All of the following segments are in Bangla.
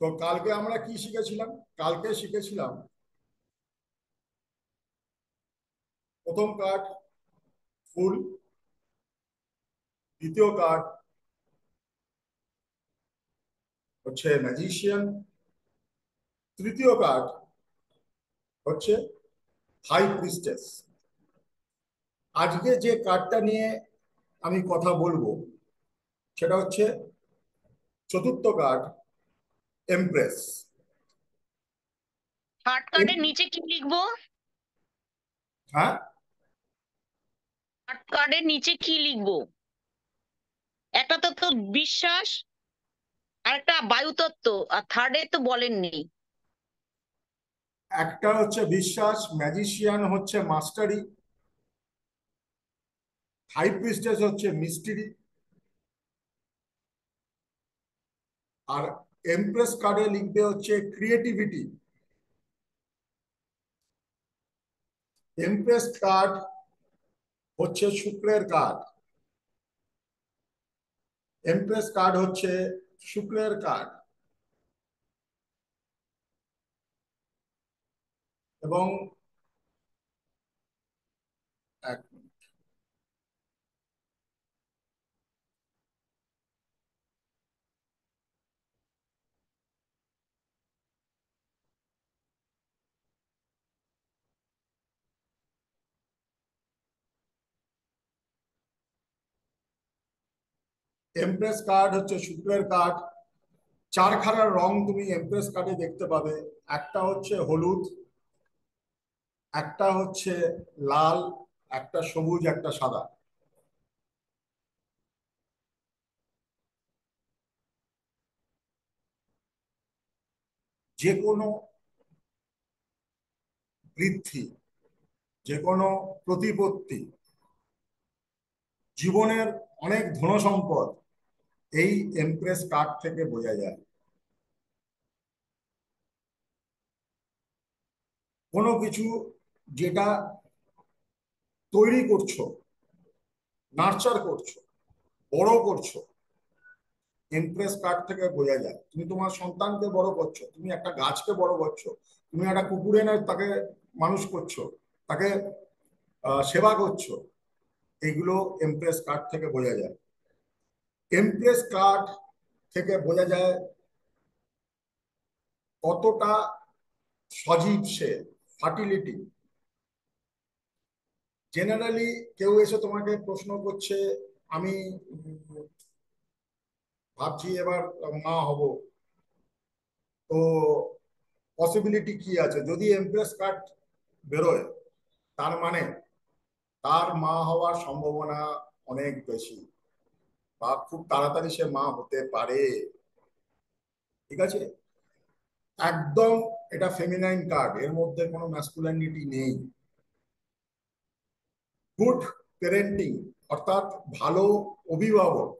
তো কালকে আমরা কি শিখেছিলাম? কালকে শিখেছিলাম প্রথম কার্ড ফুল, দ্বিতীয় কার্ড হচ্ছে ম্যাজিশিয়ান, তৃতীয় কার্ড হচ্ছে হাই প্রিস্টেস। আজকে যে কার্ডটা নিয়ে আমি কথা বলবো সেটা হচ্ছে চতুর্থ কার্ড, এমপ্রেস। থার্ড কার্ডের নিচে কি লিখবো? হ্যাঁ, থার্ড কার্ডের নিচে কি লিখবো? একটা তো বিশ্বাস, আর একটা বায়ুতত্ত্ব, আর থার্ডে তো বলেননি। একটা হচ্ছে বিশ্বাস, ম্যাজিশিয়ান হচ্ছে মাস্টারি, হাই প্রিস্টেস হচ্ছে মিস্ট্রি, আর এমপ্রেস কার্ডে লিখবে হচ্ছে ক্রিয়েটিভিটি। এমপ্রেস কার্ড হচ্ছে শুক্রের কার্ড। এমপ্রেস কার্ড হচ্ছে শুক্রের কার্ড। এবং এক এমপ্রেস কার্ড হচ্ছে শুক্রের কার্ড। চারখানা রং তুমি এমপ্রেস কার্ডে দেখতে পাবে। একটা হচ্ছে হলুদ, একটা হচ্ছে লাল, একটা সবুজ, একটা সাদা। যে কোনো বৃদ্ধি, যে কোনো প্রতিপত্তি, জীবনের অনেক ধনসম্পদ এই এমপ্রেস কার্ড থেকে বোঝা যায়। কোনো কিছু যেটা তৈরি করছো, নার্চার করছো, বড় করছো, এমপ্রেস কার্ড থেকে বোঝা যায়। তুমি তোমার সন্তানকে বড় করছো, তুমি একটা গাছকে বড় করছো, তুমি একটা কুকুর এনে তাকে মানুষ করছো, তাকে সেবা করছো, এগুলো এমপ্রেস কার্ড থেকে বোঝা যায়। এমপ্রেস কার্ড থেকে বোঝা যায় কতটা সজীব সে, ফার্টিলিটি। জেনারেলি কেউ এসে তোমাকে প্রশ্ন করছে, আমি ভাবছি এবার মা হব, তো পসিবিলিটি কি আছে? যদি এমপ্রেস কার্ড বেরোয় তার মানে তার মা হওয়ার সম্ভাবনা অনেক বেশি, বা খুব তাড়াতাড়ি সে মা হতে পারে। ঠিক আছে? একদম এটা ফেমিনাইন কার্ড, এর মধ্যে কোনো ম্যাসকুলিনিটি নেই। গুড প্যারেন্টিং অর্থাৎ ভালো অভিভাবক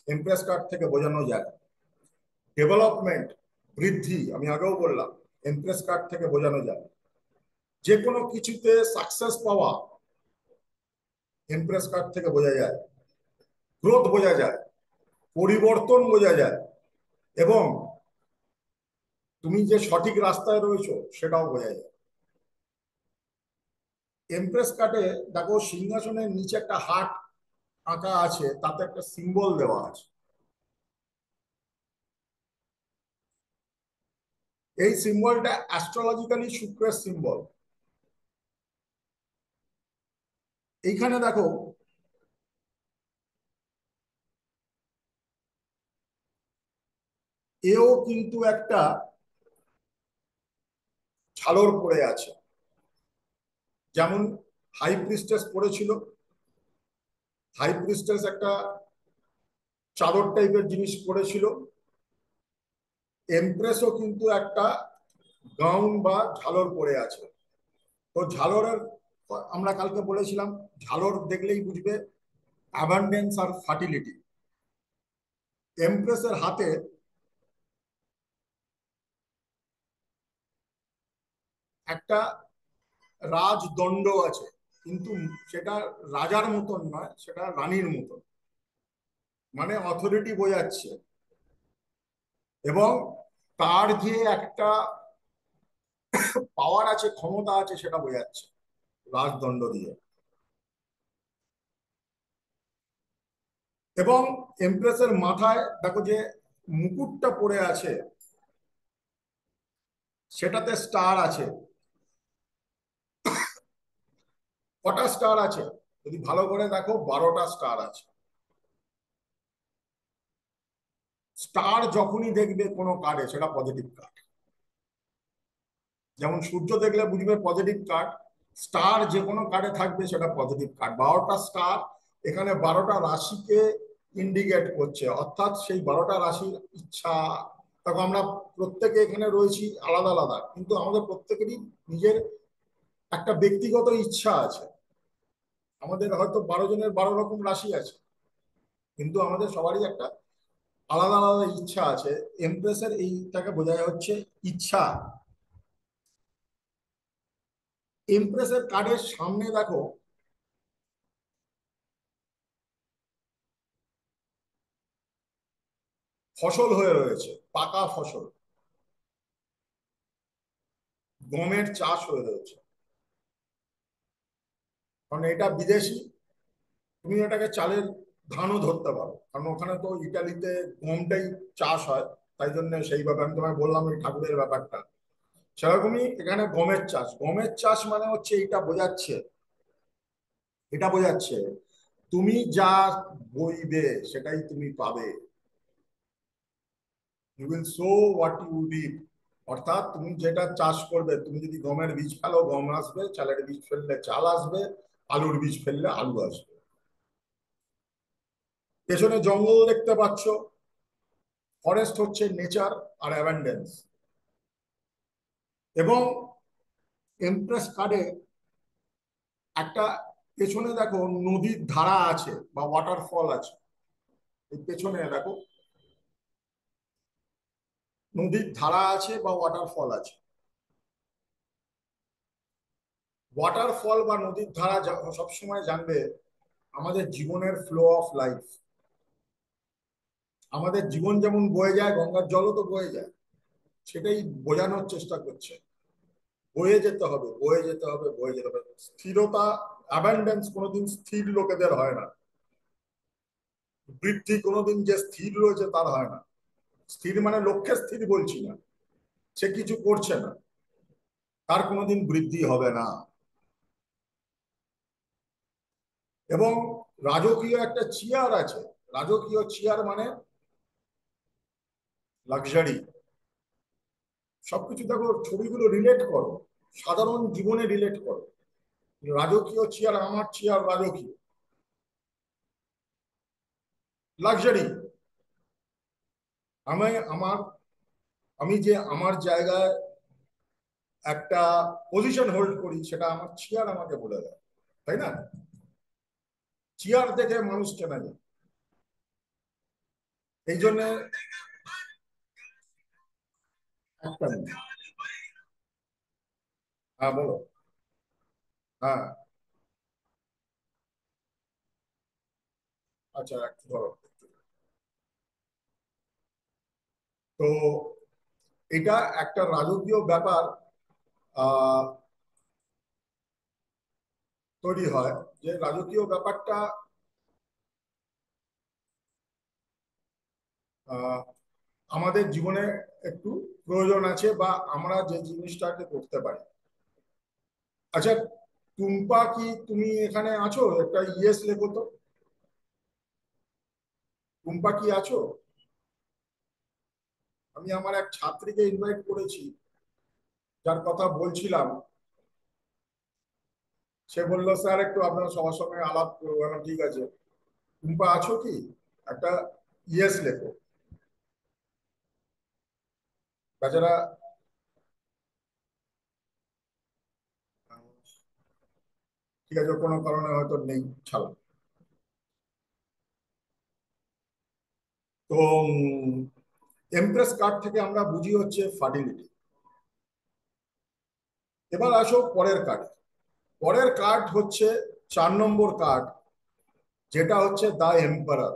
এমপ্রেস কার্ড থেকে বোঝানো যায়। ডেভেলপমেন্ট, বৃদ্ধি, আমি আগেও বললাম, এমপ্রেস কার্ড থেকে বোঝানো যায়। যে কোনো কিছুতে সাকসেস পাওয়া এমপ্রেস কার্ড থেকে বোঝা যায়। গ্রোথ বোঝা যায়, পরিবর্তন বোঝা যায়, এবং তুমি যে সঠিক রাস্তায় রয়েছো সেটাও বোঝা যায়। এমপ্রেস কার্ডে দেখো সিংহাসনের নিচে একটা হার্ট আঁকা আছে, তাতে একটা সিম্বল দেওয়া আছে। এই সিম্বলটা অ্যাস্ট্রোলজিক্যালি শুক্রের সিম্বল। এইখানে দেখো এও কিন্তু একটা ঝালর পড়ে আছে, যেমন হাই প্রিস্টেস পড়েছিল। হাই প্রিস্টেস একটা চাদর টাইপের জিনিস পড়েছিল। এমপ্রেসও কিন্তু একটা গাউন বা ঝালর পরে আছে। তো ঝালরের আমরা কালকে বলেছিলাম, ঝালর দেখলেই বুঝবে অ্যাবান্ডেন্স আর ফার্টিলিটি। এমপ্রেসের হাতে একটা রাজদণ্ড আছে, কিন্তু সেটা রাজার মতন নয়, সেটা রানীর মতন, মানে অথরিটি বোঝাচ্ছে। এবং তার যে একটা পাওয়ার আছে, ক্ষমতা আছে, সেটা বোঝাচ্ছে রাজদণ্ড দিয়ে। এবং এমপ্রেসের মাথায় দেখো যে মুকুটটা পড়ে আছে, সেটাতে স্টার আছে। কটা স্টার আছে যদি ভালো করে দেখো, 12টা স্টার আছে। স্টার যখনই দেখবে কোনো কার্ডে, সেটা পজিটিভ কার্ড। যেমন সূর্য দেখলে বুঝবে পজিটিভ কার্ড, স্টার যে কোনো কার্ডে থাকবে সেটা পজিটিভ কার্ড। 12টা স্টার এখানে 12টা রাশিকে ইন্ডিকেট করছে, অর্থাৎ সেই 12টা রাশির ইচ্ছা। তখন আমরা প্রত্যেকে এখানে রয়েছি আলাদা আলাদা, কিন্তু আমাদের প্রত্যেকেরই নিজের একটা ব্যক্তিগত ইচ্ছা আছে। আমাদের হয়তো 12 জনের 12 রকম রাশি আছে, কিন্তু আমাদের সবারই একটা আলাদা আলাদা ইচ্ছা আছে। এমপ্রেসের এইটাকে বোঝা হচ্ছে ইচ্ছা। এমপ্রেসের কার্ডের সামনে দেখো ফসল হয়ে রয়েছে, পাকা ফসল, গমের চাষ হয়ে রয়েছে। কারণ এটা বিদেশি, তুমি এটাকে চালের ধানও ধরতে পারো, কারণ ওখানে তো ইটালিতে গমটাই চাষ হয়। তাই জন্য সেইভাবে আমি তোমায় বললাম এই ঠাকুরের ব্যাপারটা। সেরকমই এখানে গমের চাষ। গমের চাষ মানে হচ্ছে এটা বোঝাচ্ছে তুমি যা বইবে সেটাই তুমি পাবে। You will sow what you reap. অর্থাৎ তুমি যেটা চাষ করবে, তুমি যদি গমের বীজ ফেলো গম আসবে, চালের বীজ ফেললে চাল আসবে, আলুর বীজ ফেললে আলু আসবে। পেছনে জঙ্গল দেখতে পাচ্ছ, ফরেস্ট হচ্ছে নেচার আর অ্যাবান্ডেন্স। এবং এমপ্রেস কার্ডে একটা পেছনে দেখো নদীর ধারা আছে বা ওয়াটারফল আছে। এই পেছনে দেখো নদীর ধারা আছে বা ওয়াটারফল আছে। ওয়াটারফল বা নদীর ধারা সবসময় জানবে আমাদের জীবনের ফ্লো অফ লাইফ। আমাদের জীবন যেমন বয়ে যায়, গঙ্গার জলও তো বয়ে যায়, সেটাই বোঝানোর চেষ্টা করছে। বয়ে যেতে হবে, বয়ে যেতে হবে, বয়ে যেতে হবে। স্থিরতা, অ্যাবান্ডেন্স কোনোদিন স্থির লোকেদের হয় না। বৃদ্ধি কোনোদিন যে স্থির রয়েছে তার হয় না। স্থির মানে লক্ষ্যে স্থির বলছি না, সে কিছু করছে না, তার কোনোদিন বৃদ্ধি হবে না। এবং রাজকীয় একটা চেয়ার আছে। রাজকীয় চেয়ার মানে লাক্সারি। সবকিছু দেখো, ছবিগুলো রিলেট করো, সাধারণ জীবনে রিলেট করো। রাজকীয় চেয়ার, আমার চেয়ার রাজকীয়, লাক্সারি। আমি আমার আমি যে আমার জায়গায় একটা পজিশন হোল্ড করি, সেটা আমার চেয়ার আমাকে বলে দেয়, তাই না? চেয়ার দেখে মানুষ চেনা যায়। এই জন্য একটা মিনিট। হ্যাঁ বলো। হ্যাঁ, আচ্ছা একটু ধরো। তো এটা একটা রাজকীয় ব্যাপার আহ তৈরি হয়, যে রাজকীয় ব্যাপারটা আহ আমাদের জীবনে একটু প্রয়োজন আছে, বা আমরা যে জিনিসটাকে করতে পারি। আচ্ছা টুম্পা, কি তুমি এখানে আছো? একটা ইয়েস লেখো তো। টুম্পা কি আছো? আমি আমার এক ছাত্রীকে ইনভাইট করেছি, যার কথা বলছিলাম। সে বললো স্যার একটু আপনার সবার সঙ্গে আলাপ করবো। ঠিক আছে। টুম্পা আছো কি? একটা ইয়েস লেখো। বেচারা ঠিক আছে, কোনো কারণে হয়তো নেই, ছাড়ো। তো এমপ্রেস কার্ড থেকে আমরা বুঝি হচ্ছে ফার্টিলিটি। এবার আসো পরের কার্ড। পরের কার্ড হচ্ছে 4 নম্বর কার্ড, যেটা হচ্ছে দা এম্পারার।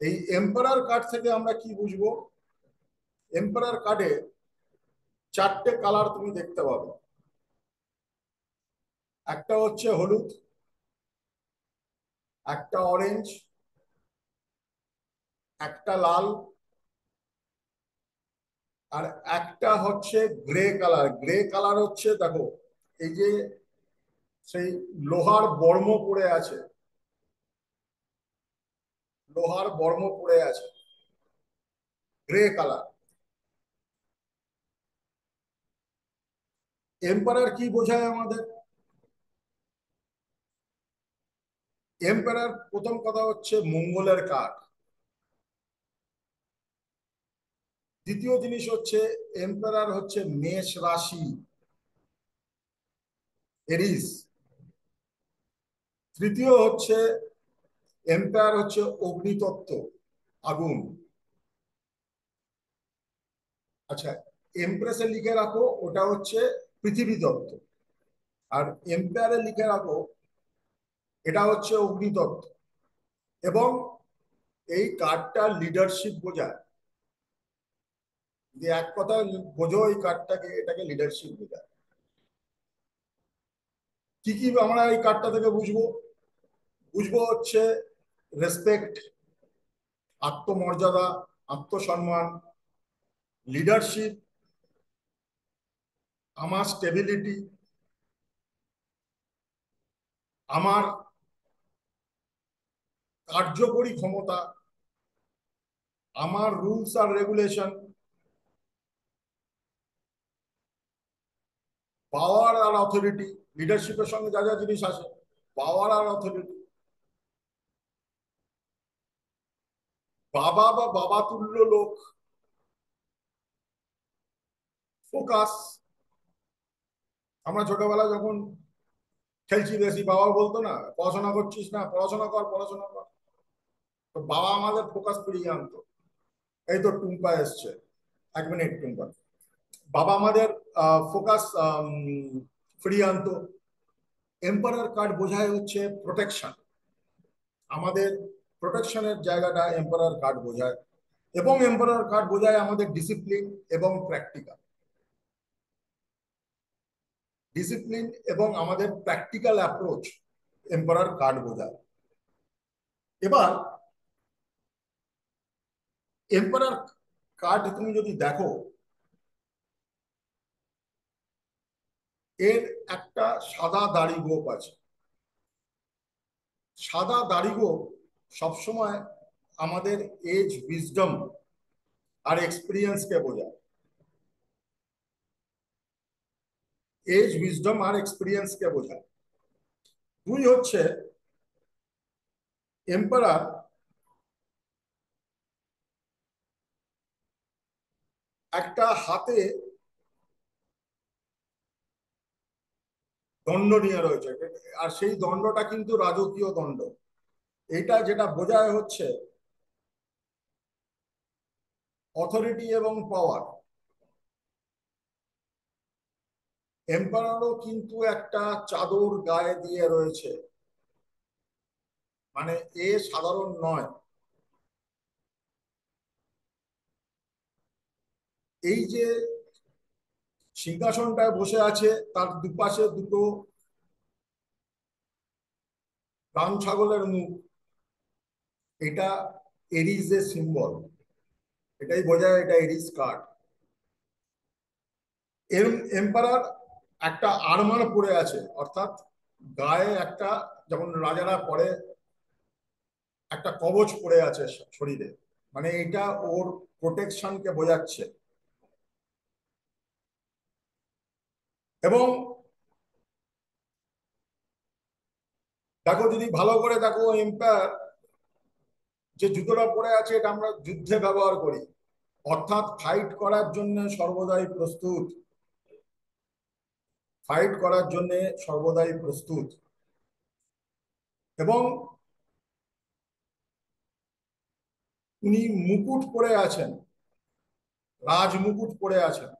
এই এম্পারার কার্ড থেকে আমরা কি বুঝবো? এম্পায়ার কার্ডে 4টে কালার তুমি দেখতে পাবে। একটা হচ্ছে হলুদ, একটা অরেঞ্জ, একটা লাল, আর একটা হচ্ছে গ্রে কালার। গ্রে কালার হচ্ছে দেখো এই যে সেই লোহার বর্ম পড়ে আছে, লোহার বর্ম পড়ে আছে, গ্রে কালার। এম্পায়ার কি বোঝায় আমাদের? এম্পায়ার প্রথম কথা হচ্ছে মঙ্গলের কার্ড। দ্বিতীয় জিনিস হচ্ছে এম্পায়ার হচ্ছে মেষ রাশি, এরিস। তৃতীয় হচ্ছে এম্পায়ার হচ্ছে অগ্নিতত্ত্ব, আগুন। আচ্ছা, এমপ্রেসে লিখে রাখো ওটা হচ্ছে পৃথিবী তত্ত্ব, আর এম্পায়ারে লিখে রাখো এটা হচ্ছে অগ্নিতত্ত্ব। এবং এই কার্ডটা লিডারশিপ বোঝায়। যে এক কথা বোঝো এই কার্ডটাকে, এটাকে লিডারশিপ বোঝায়। কি কি আমরা এই কার্ডটা থেকে বুঝবো? বুঝবো হচ্ছে রেসপেক্ট, আত্মমর্যাদা, আত্মসম্মান, লিডারশিপ, আমার স্টেবিলিটি, আমার কার্যকরী ক্ষমতা, আমার রুলস আর রেগুলেশন, পাওয়ার আর অথরিটি। লিডারশিপের সঙ্গে যা যা জিনিস আসে, পাওয়ার আর অথরিটি, বাবা বা বাবা তুল্য লোক, ফোকাস। আমরা ছোটবেলায় যখন খেলছি বেশি, বাবা বলতো না পড়াশোনা করছিস না, পড়াশোনা কর, পড়াশোনা কর। তো বাবা আমাদের ফোকাস ফিরিয়ে আনতো। এই তো টুম্পা এসছে, 1 মিনিট টুম্পা। বাবা আমাদের ফোকাস ফিরিয়ে আনতো। এম্পায়ার কার্ড বোঝায় হচ্ছে প্রোটেকশন, আমাদের প্রোটেকশনের জায়গাটা এম্পায়ার কার্ড বোঝায়। এবং এম্পায়ার কার্ড বোঝায় আমাদের ডিসিপ্লিন এবং প্র্যাকটিক্যাল, ডিসিপ্লিন এবং আমাদের প্র্যাকটিক্যাল অ্যাপ্রোচ এম্পায়ার কার্ড বোঝায়। এবার এম্পায়ার কার্ড তুমি যদি দেখো, এর একটা সাদা দাড়ি গোপ আছে। সাদা দাড়ি গোপ সবসময় আমাদের এজ, উইজডম আর এক্সপিরিয়েন্সকে বোঝায়। এজ, উইজডম আর এক্সপিরিয়েন্সকে বোঝায়। দুই হচ্ছে এম্পায়ার একটা হাতে দণ্ড নিয়ে রয়েছে, আর সেই দণ্ডটা কিন্তু রাজকীয় দণ্ড। এটা যেটা বোঝায় হচ্ছে অথরিটি এবং পাওয়ার। এম্পায়ারও কিন্তু একটা চাদর গায়ে দিয়ে রয়েছে, মানে এ সাধারণ নয়। এই যে সিংহাসনটায় বসে আছে, তার দুপাশে দুটো রাম ছাগলের মুখ, এটা এরিজের সিম্বল। এটাই বোঝায় এটা এরিজ কার্ড। এম্পায়ার একটা আর্মার পরে আছে, অর্থাৎ গায়ে একটা, যেমন রাজারা পরে একটা কবচ পরে আছে শরীরে, মানে এটা ওর প্রোটেকশনকে বোঝাচ্ছে। এবং দেখো, যদি ভালো করে দেখো, এম্পায়ার যে জুতোটা পরে আছে এটা আমরা যুদ্ধে ব্যবহার করি, অর্থাৎ ফাইট করার জন্য সর্বদাই প্রস্তুত, ফাইট করার জন্য সর্বদাই প্রস্তুত। এবং উনি মুকুট পরে আছেন, রাজমুকুট পরে আছেন।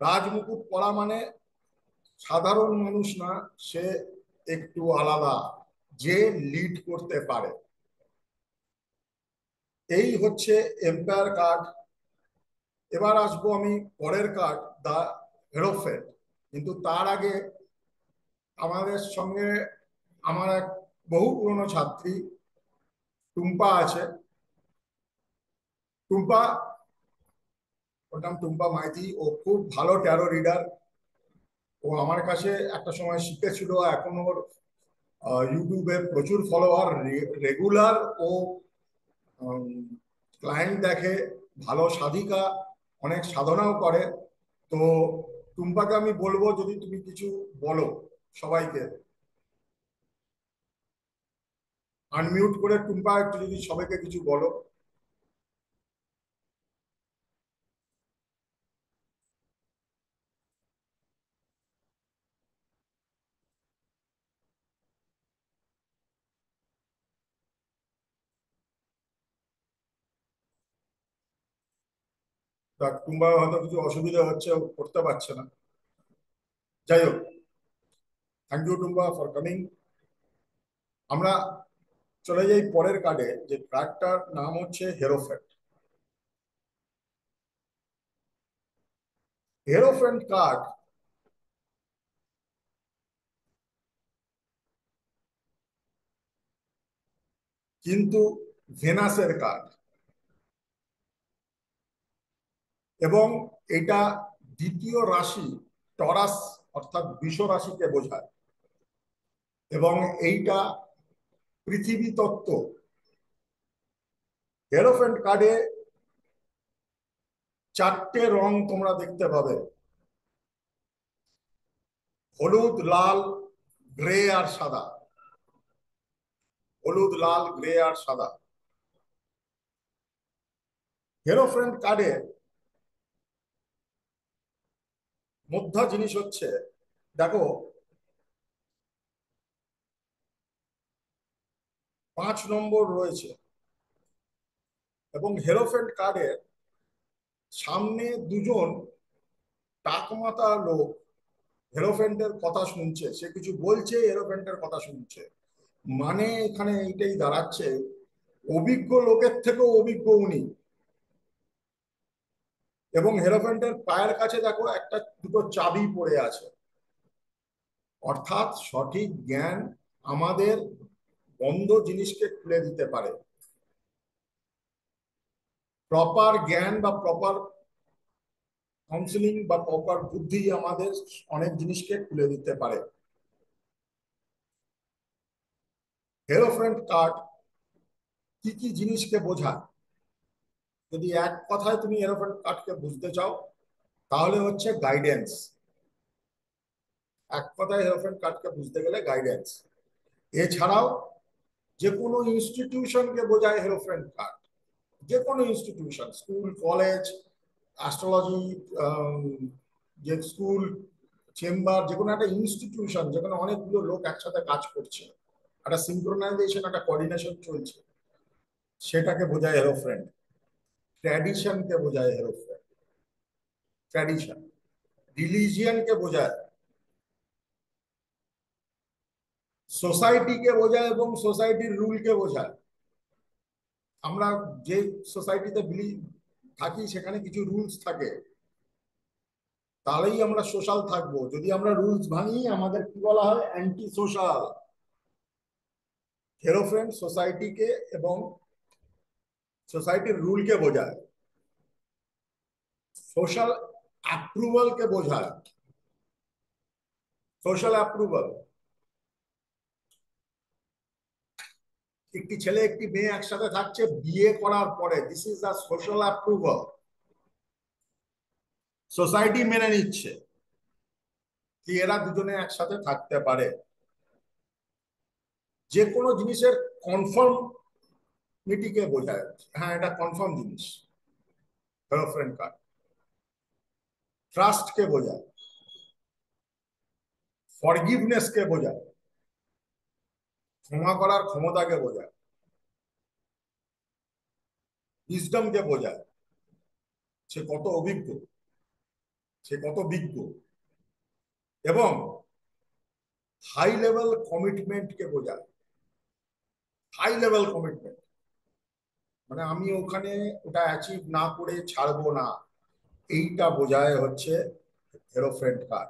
রাজমুকুট পরা মানে সাধারণ মানুষ না, সে একটু আলাদা, যে লিড করতে পারে। এই হচ্ছে এম্পায়ার কার্ড। এবার আসবো আমি পরের কার্ড, দা হেরোফেন্ট। কিন্তু তার আগে আমাদের সঙ্গে আমার এক বহু পুরনো ছাত্রী টুম্পা আছে। টুম্পা, ওর নাম টুম্পা মাইতি। ও খুব ভালো ট্যারো রিডার। ও আমার কাছে একটা সময় শিখেছিল, এখন ওর ইউটিউবে প্রচুর ফলোয়ার, রেগুলার ও ক্লায়েন্ট দেখে, ভালো সাধিকা, অনেক সাধনাও করে। তো টুম্পাকে আমি বলবো যদি তুমি কিছু বলো সবাইকে, আনমিউট করে টুম্পা একটু যদি সবাইকে কিছু বলো। তা টুম্বা হয়তো কিছু অসুবিধা হচ্ছে, ও করতে পারছে না। যাই হোক, থ্যাংক ইউ টুম্বা ফর কামিং। আমরা চলে যাই পরের কার্ডে, যে কার্ডটার নাম হচ্ছে হেরোফেন্ট। হেরোফেন্ট কার্ড কিন্তু ভেনাসের কার্ড, এবং এটা দ্বিতীয় রাশি টরাস অর্থাৎ বৃষ রাশিকে বোঝায়। এবং এইটা পৃথিবী তত্ত্ব। হেরোফেন্ট কার্ডে চারটে রং তোমরা দেখতে পাবে: হলুদ, লাল, গ্রে আর সাদা। হলুদ, লাল, গ্রে আর সাদা। হেরোফেন্ট কার্ডে মধ্যা জিনিস হচ্ছে, দেখো 5 নম্বর রয়েছে, এবং হেরোফেন্ট কার্ডের সামনে দুজন টাকমাতা লোক হেরোফেন্টের কথা শুনছে। সে কিছু বলছে, হেরোফেন্টের কথা শুনছে। মানে এখানে এইটাই দাঁড়াচ্ছে, অভিজ্ঞ লোকের থেকেও অভিজ্ঞ উনি। এবং হেরোফেন্টের পায়ের কাছে দেখো একটা দুটো চাবি পড়ে আছে, অর্থাৎ সঠিক জ্ঞান আমাদের বন্ধ জিনিসকে খুলে দিতে পারে। প্রপার জ্ঞান বা প্রপার কাউন্সিলিং বা প্রপার বুদ্ধি আমাদের অনেক জিনিসকে খুলে দিতে পারে। হেরোফেন্ট কার্ড কি কি জিনিসকে বোঝায়, যদি এক কথায় তুমি হেরোফেন্ট কার্ডকে বুঝতে চাও, তাহলে হচ্ছে গাইডেন্স। এক কথায় হেরোফেন্ট কার্ডকে বুঝতে গেলে গাইডেন্স। এছাড়াও যে কোনো ইনস্টিটিউশনকে বোঝায় হেরোফেন্ট কার্ড। যে কোনো ইনস্টিটিউশন, স্কুল, কলেজ, অ্যাস্ট্রোলজি, যে স্কুল, চেম্বার, যে কোনো একটা ইনস্টিটিউশন যেখানে অনেকগুলো লোক একসাথে কাজ করছে, একটা সিনক্রোনাইজেশন, একটা কোঅর্ডিনেশন চলছে, সেটাকে বোঝায় হেরোফ্রেন্ড। ট্র্যাডিশনকে বোঝায় হেরোফ্রেন্ড, ট্র্যাডিশন। রিলিজিয়নকে বোঝায়, সোসাইটিকে বোঝায়, এবং সোসাইটির রুলকে বোঝায়। আমরা যে সোসাইটিতে বিলিভ থাকি সেখানে কিছু রুলস থাকে, তাহলেই আমরা সোশ্যাল থাকবো। যদি আমরা রুলস ভাঙি, আমাদের কি বলা হয়? Anti social. হেরোফ্রেন্ড সোসাইটিকে এবং সোসাইটির রুলকে বোঝায়। সোশ্যাল অ্যাপ্রুভালকে বোঝায়। সোশ্যাল অ্যাপ্রুভাল, একটি ছেলে একটি মেয়ে একসাথে থাকছে বিয়ে করার পরে, this is the social approval. Society মেনে নিচ্ছে কি এরা দুজনে একসাথে থাকতে পারে। যে কোনো জিনিসের কনফার্মিটিকে বোঝায়, হ্যাঁ এটা কনফার্ম জিনিস। গার্লফ্রেন্ড কার্ড ট্রাস্টকে বোঝায়, ফরগিভনেসকে বোঝায়, ক্ষমা করার ক্ষমতাকে বোঝায়, উইজডমকে বোঝায়, সে কত অভিজ্ঞ, সে কত বিজ্ঞ। এবং হাই লেভেল কমিটমেন্টকে বোঝায়। হাই লেভেল কমিটমেন্ট মানে আমি ওখানে ওটা অ্যাচিভ না করে ছাড়বো না, এইটা বোঝায় হচ্ছে হেরোফ্রেন্ড কার্ড।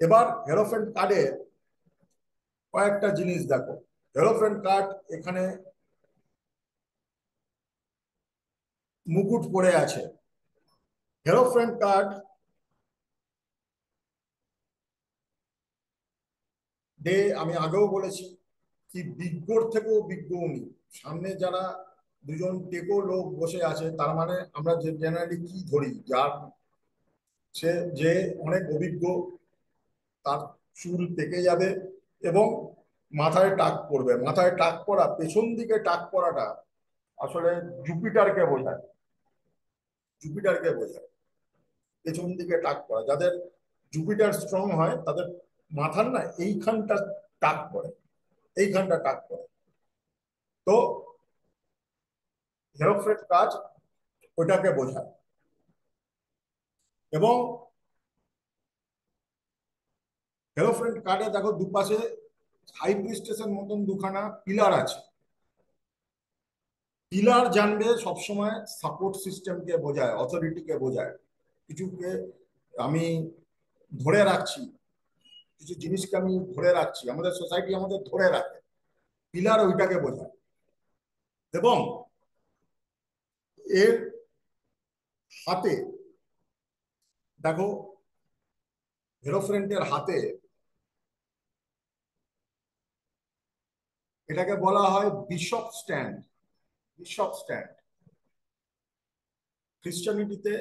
এবার হেরোফ্রেন্ড কার্ডে কয়েকটা জিনিস দেখো। হেরোফ্রেন্ড কার্ড এখানে মুকুট পড়ে আছে। হেরোফ্রেন্ড কার্ড ডে আমি আগেও বলেছি কি বিজ্ঞর থেকেও বিজ্ঞ উনি। সামনে যারা দুজন টেকো লোক বসে আছে, তার মানে আমরা যে জেনারেলি কি ধরি, যার সে যে অনেক অভিজ্ঞ, তার চুল পেকে যাবে এবং মাথায় টাক পড়বে। মাথায় টাক পড়া, পেছন দিকে টাক পড়াটা আসলে জুপিটারকে বোঝায়। জুপিটারকে বোঝায় পেছন দিকে টাক পড়া। যাদের জুপিটার স্ট্রং হয় তাদের মাথার না এইখানটা টাক পড়ে, এইখানটা টাক পড়ে। তো হেরোফ্রেট কাজ ওটাকে বোঝায়। এবং হেরোফ্রেট কার্ডে দেখো দুপাশে হাই প্রিস্টেসের মতন দুখানা পিলার আছে। পিলার জানবে সবসময় সাপোর্ট সিস্টেমকে বোঝায়, অথরিটিকে বোঝায়। কিছুকে আমি ধরে রাখছি, কিছু জিনিসকে আমি ধরে রাখছি, আমাদের সোসাইটি আমাদের ধরে রাখে, পিলার ওইটাকে বোঝায়। এবং এর হাতে দেখো, হেরোফ্রেন্টের হাতে এটাকে বলা হয় বিশপ স্ট্যান্ড। বিশপ স্ট্যান্ড খ্রিস্টানিটিতে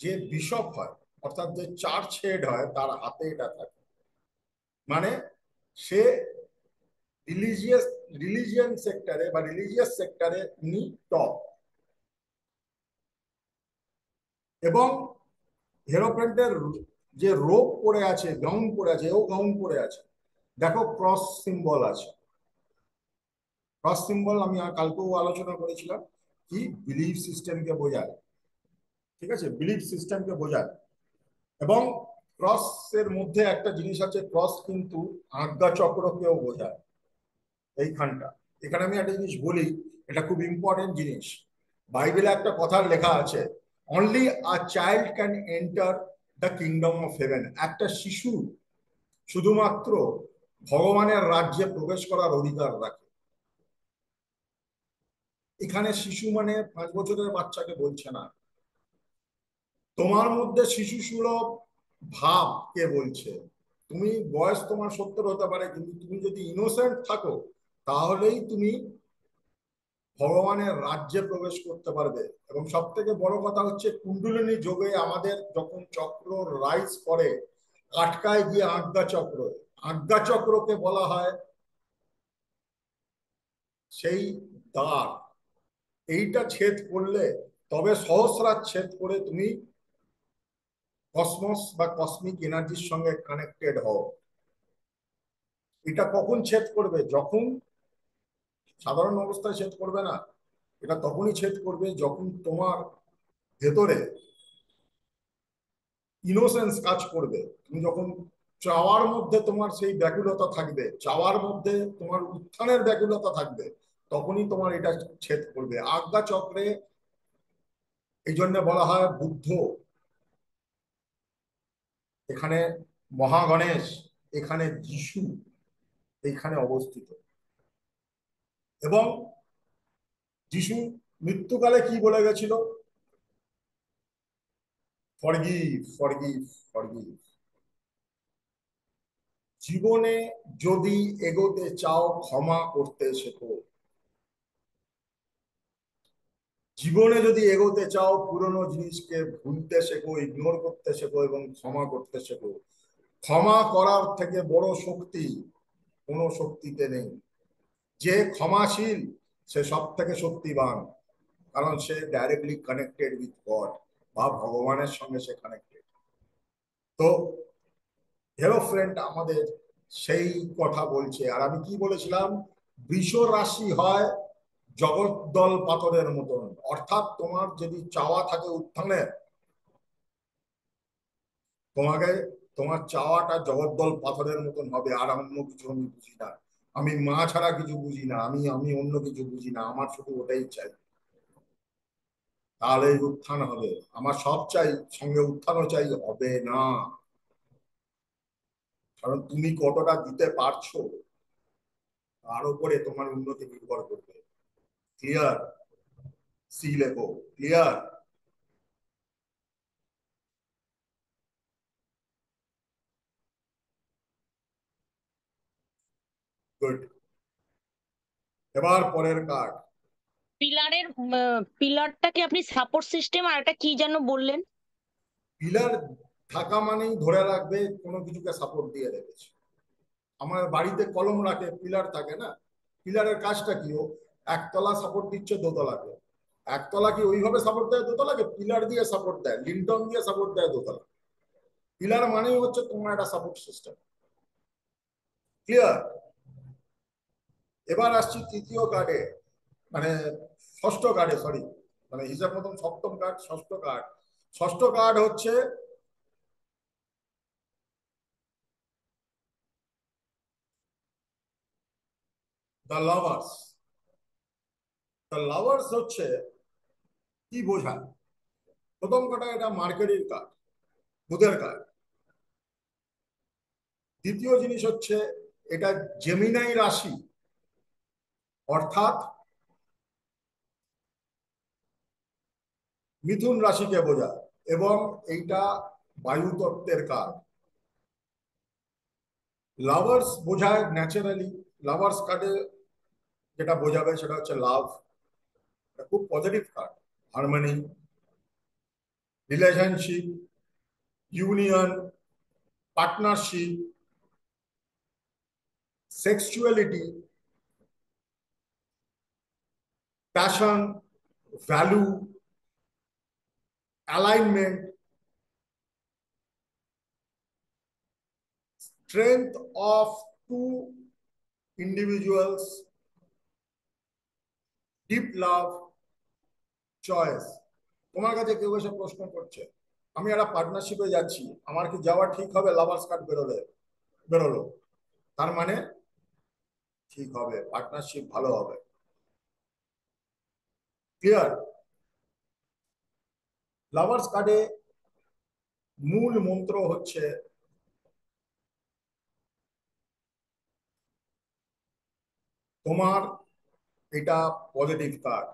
যে বিশপ হয়, অর্থাৎ যে চার্চ হেড হয়, তার হাতে এটা থাকে। মানে সে রিলিজিয়ান সেক্টরে বা রিলিজিয়াস সেক্টরে উনি টপ। এবং হেরোফ্রেন্টের যে রোপ পড়ে আছে, গাউন পড়ে আছে, ও গাউন পড়ে আছে, দেখো ক্রস সিম্বল আছে। ক্রস সিম্বল আমি কালকেও আলোচনা করেছিলাম কি বিলিফ সিস্টেমকে বোঝায়। ঠিক আছে, বিলিফ সিস্টেমকে বোঝায়। এবং ক্রসের মধ্যে একটা জিনিস আছে, ক্রস কিন্তু আজ্ঞা চক্রকেও বোঝায়। এইখানটা, এখানে আমি একটা জিনিস বলি, এটা খুব ইম্পর্টেন্ট জিনিস। বাইবেলে একটা কথা লেখা আছে, only a child can enter the kingdom of haven. একটা শিশু শুধুমাত্র ভগবানের রাজ্যে প্রবেশ করার অধিকার রাখে। এখানে শিশু মানে 5 বছরের বাচ্চাকে বলছে না। তোমার মধ্যে শিশু সুলভ ভাব কে বলছে? তুমি বয়স তোমার 70 হতে পারে, কিন্তু তুমি যদি ইনোসেন্ট থাকো তাহলেই তুমি ভগবানের রাজ্যে প্রবেশ করতে পারবে। এবং সব থেকে বড় কথা হচ্ছে কুণ্ডলিনী যোগে আমাদের যখন চক্র রাইজ করে, আটকায় গিয়ে আজ্ঞা চক্র। আজ্ঞা চক্রকে বলা হয় সেই দ্বার। এইটা ছেদ করলে তবে সহস্রার ছেদ করে তুমি কসমস বা কসমিক এনার্জির সঙ্গে কানেক্টেড হও। এটা কখন ছেদ করবে? যখন সাধারণ অবস্থায় ছেদ করবে না, এটা তখনই ছেদ করবে যখন তোমার ভেতরে ইনোসেন্স কাজ করবে। তুমি যখন চাওয়ার মধ্যে তোমার সেই ব্যাকুলতা থাকবে, চাওয়ার মধ্যে তোমার উত্থানের ব্যাকুলতা থাকবে, তখনই তোমার এটা ছেদ করবে। আজ্ঞা চক্রে এই জন্য বলা হয় বুদ্ধ এখানে, মহাগণেশ এখানে, যিশু এইখানে অবস্থিত। এবং যিশু মৃত্যুকালে কি বলে গেছিল? Forgive, forgive, forgive. জীবনে যদি এগোতে চাও, ক্ষমা করতে শেখো। জীবনে যদি এগোতে চাও, পুরনো জিনিসকে ভুলতে শেখো, ইগনোর করতে শেখো এবং ক্ষমা করতে শেখো। ক্ষমা করার থেকে বড় শক্তি কোনো শক্তিতে নেই। যে ক্ষমাশীল সে সব থেকে শক্তিবান, কারণ সে ডাইরেক্টলি কানেক্টেড উইথ গড বা ভগবানের সঙ্গে সে কানেক্টেড। তো হেরোফ্রেন্ড আমাদের সেই কথা বলছে। আর আমি কি বলেছিলাম? বৃষ রাশি হয় জগদ্দল পাথরের মতন, অর্থাৎ তোমার যদি চাওয়া থাকে উত্থানের, তোমাকে তোমার চাওয়াটা জগদ্দল পাথরের মতন হবে। আর অন্য কিছু আমি বুঝি না, আমি মা ছাড়া কিছু বুঝি না, আমি আমি অন্য কিছু বুঝি না, আমার শুধু ওটাই চাই। তাহলে উত্থান হবে। আমার সব চাই, সঙ্গে উত্থানও চাই, হবে না। কারণ তুমি কতটা দিতে পারছো তার উপরে তোমার উন্নতি নির্ভর করবে। ক্লিয়ার? সি লেখো। ক্লিয়ার? গুড। এবার পরের কার্ড। পিলারের পিলারটাকে আপনি সাপোর্ট সিস্টেম আর একটা কি যেন বললেন? পিলার থাকা মানেই ধরে রাখবে কোনো কিছুকে সাপোর্ট দিয়ে রেখেছে। আমার বাড়িতে কলম রাখে, পিলার থাকে না? পিলারের কাজটা কি? ও একতলা সাপোর্ট দিচ্ছে দোতলাকে। একতলা কি ওইভাবে সাপোর্ট দেয় দোতলাকে? পিলার দিয়ে সাপোর্ট দেয়, লিন্টন দিয়ে সাপোর্ট দেয় দোতলা। পিলার মানেই হচ্ছে তোমার একটা সাপোর্ট সিস্টেম। ক্লিয়ার? এবার আসছি তৃতীয় কার্ডে, মানে ষষ্ঠ কার্ডে, সরি, মানে হিসাব মতন সপ্তম কার্ড, ষষ্ঠ কার্ড। ষষ্ঠ কার্ড হচ্ছে দ্য লাভার্স। দ্য লাভার্স হচ্ছে কি বোঝায়? প্রথম কথা, এটা মার্কেটের কার্ড, বুধের কার্ড। দ্বিতীয় জিনিস হচ্ছে এটা জেমিনাই রাশি, অর্থাৎ মিথুন রাশিকে বোঝায়, এবং এইটা বায়ুতত্ত্বের কার্ড। লাভার্স বোঝায় ন্যাচারালি, লাভার্স কার্ডে যেটা বোঝাবে সেটা হচ্ছে লাভ। খুব positive card. Harmony, relationship, union, partnership, sexuality, passion, value, alignment, strength of two individuals, deep love, choice। তোমার কাছে কেউ এসে প্রশ্ন করছে, আমি একটা পার্টনারশিপে যাচ্ছি, আমার কি যাওয়া ঠিক হবে? লাভার্স কার্ড বেরোলো, তার মানে ঠিক হবে, পার্টনারশিপ ভালো হবে। ক্লিয়ার? লাভার্স কার্ডে মূল মন্ত্র হচ্ছে তোমার, এটা পজিটিভ কার্ড,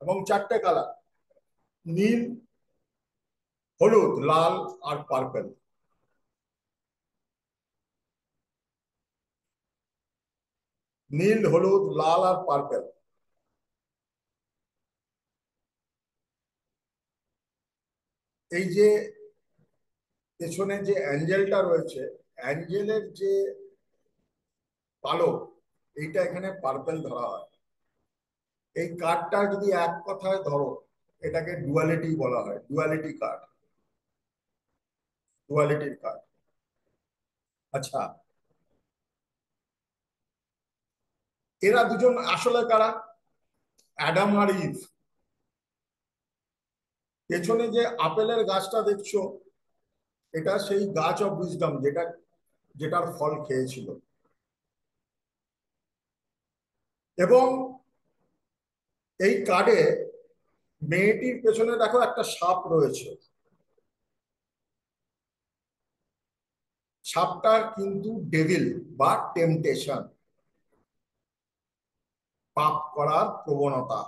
এবং চারটে কালার: নীল, হলুদ, লাল আর পার্পেল। নীল, হলুদ, লাল আর পার্পেল। এই যে পেছনে যে অ্যাঞ্জেলটা রয়েছে, অ্যাঞ্জেলের যে পালক, এইটা এখানে পার্পেল ধরা হয়। এই কার্ডটা যদি এক কথায় ধরো, এটাকে ডুয়ালিটি বলা হয়, ডুয়ালিটি কার্ড, ডুয়ালিটির কার্ড। আচ্ছা, এরা দুজন আসলে কারা? অ্যাডাম আর ইভ। পেছনে যে আপেলের গাছটা দেখছো, এটা সেই গাছ অফ উইজডম, যেটার ফল খেয়েছিল। এবং এই কার্ডে মেয়েটির পেছনে দেখো একটা সাপ রয়েছে। সাপটা কিন্তু ডেভিল বা টেম্পটেশন, পাপ করার প্রবণতা।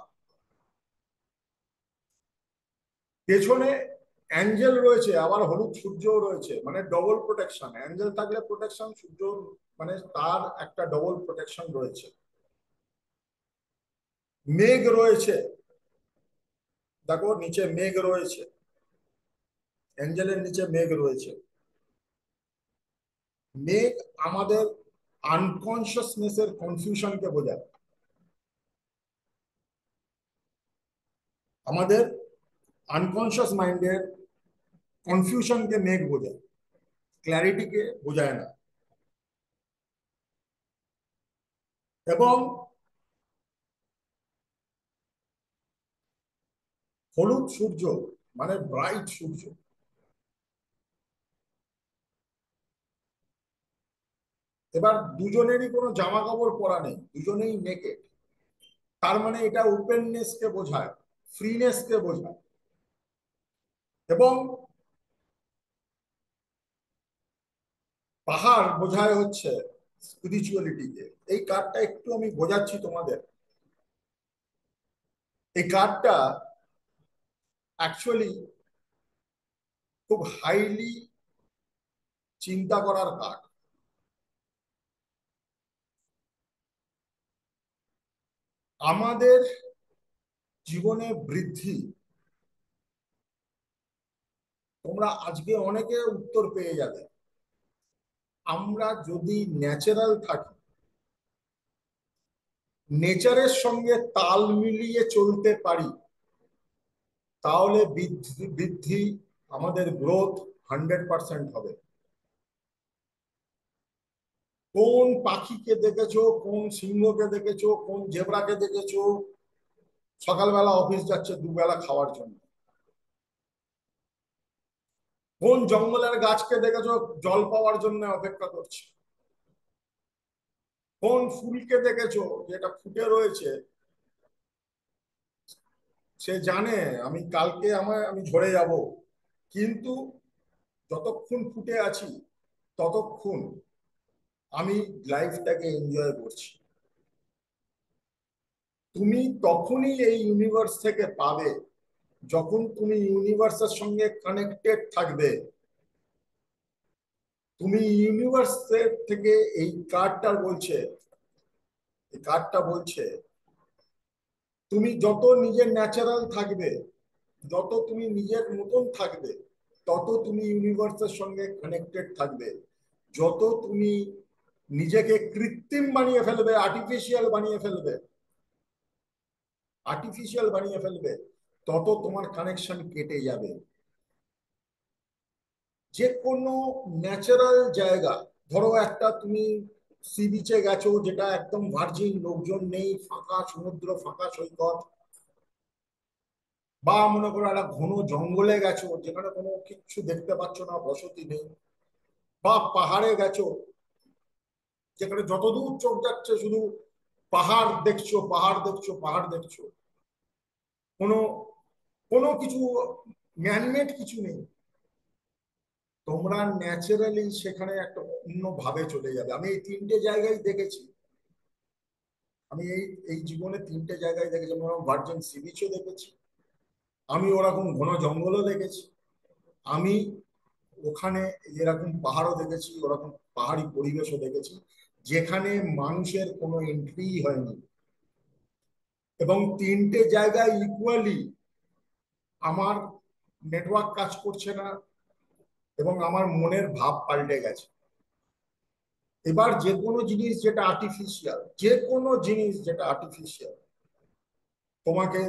পেছনে অ্যাঞ্জেল রয়েছে, আবার হলুদ সূর্যও রয়েছে, মানে ডবল প্রোটেকশন। অ্যাঞ্জেল থাকলে প্রোটেকশন, সূর্য মানে তার একটা ডবল প্রোটেকশন রয়েছে। মেঘ রয়েছে, দেখো নিচে মেঘ রয়েছে, অ্যাঞ্জেলের নিচে মেঘ রয়েছে। মেঘ আমাদের আনকনসিয়াসনেসের কনফিউশনকে বোঝায়, আমাদের আনকনসিয়াস মাইন্ডের কনফিউশনকে মেঘ বোঝায়, ক্ল্যারিটিকে বোঝায় না। এবং হলুদ সূর্য মানে ব্রাইট সূর্য। এবার দুজনেরই কোনো জামা কাপড় পরা নেই, দুজনেই নেকেড। তার মানে এটা ওপেননেস কে বোঝায়, ফ্রিনেসকে বোঝায়। এবং পাহাড় বোঝায় হচ্ছে স্পিরিচুয়ালিটিকে। এই কার্ডটা একটু আমি বোঝাচ্ছি তোমাদের। এই কার্ডটা অ্যাকচুয়ালি খুব হাইলি চিন্তা করার কার্ড। আমাদের জীবনে বৃদ্ধি, তোমরা আজকে অনেকে উত্তর পেয়ে যাবে। আমরা যদি ন্যাচারাল থাকি, নেচারের সঙ্গে তাল মিলিয়ে চলতে পারি, তাহলে বৃদ্ধি আমাদের গ্রোথ 100% হবে। কোন পাখিকে দেখেছো, কোন সিংহকে দেখেছো, কোন জেব্রাকে দেখেছো সকালবেলা অফিস যাচ্ছে দুবেলা খাওয়ার জন্য? কোন জঙ্গলের গাছকে দেখেছো জল পাওয়ার জন্য অপেক্ষা করছে? কোন ফুলকে দেখেছো যেটা ফুটে রয়েছে, সে জানে আমি কালকে আমি ঝরে যাব, কিন্তু যতক্ষণ ফুটে আছি ততক্ষণ আমি লাইফটাকে এনজয় করছি। তুমি তখনই এই ইউনিভার্স থেকে পাবে যখন তুমি ইউনিভার্সের সঙ্গে কানেক্টেড থাকবে। তুমি ইউনিভার্সের থেকে এই কার্ডটা বলছে, এই কার্ডটা বলছে তুমি যত নিজের ন্যাচারাল থাকবে, যত তুমি নিজের মতন থাকবে, তত তুমি ইউনিভার্সের সঙ্গে কানেক্টেড থাকবে। যত তুমি নিজেকে কৃত্রিম বানিয়ে ফেলবে, আর্টিফিশিয়াল বানিয়ে ফেলবে, আর্টিফিশিয়াল বানিয়ে ফেলবে, তত তোমার কানেকশন কেটে যাবে। যে কোনো ন্যাচারাল জায়গা, ধরো একটা তুমি সি বিচে গেছো যেটা একদম ভার্জিন, লোকজন নেই, ফাঁকা সমুদ্র, ফাঁকা সৈকত, বা মনে করো একটা ঘন জঙ্গলে গেছো যেখানে কোনো কিচ্ছু দেখতে পাচ্ছ না, বসতি নেই, বা পাহাড়ে গেছো যেখানে যতদূর চোখ যাচ্ছে শুধু পাহাড় দেখছো, পাহাড় দেখছো, পাহাড় দেখছো, কোনো কোনো কিছু ম্যানমেড কিছু নেই। তোমরা ন্যাচারালি সেখানে একটা অন্য ভাবে চলে যাবে। আমি এই তিনটে জায়গায় দেখেছি, আমি এই এই জীবনে তিনটে জায়গায় দেখেছি। আমি ওরকম ভার্জিন সি বিচও দেখেছি, আমি ওরকম ঘন জঙ্গলও দেখেছি, আমি ওখানে এরকম পাহাড়ও দেখেছি, ওরকম পাহাড়ি পরিবেশও দেখেছি যেখানে মানুষের কোনো এন্ট্রি হয়নি। এবং তিনটে জায়গায় ইকুয়ালি আমার নেটওয়ার্ক কাজ করছে না এবং আমার মনের ভাব পাল্টে গেছে। এবার যে কোনো জিনিস যেটা আর্টিফিশিয়াল, যে কোনো জিনিস যেটা আর্টিফিশিয়াল তোমাকে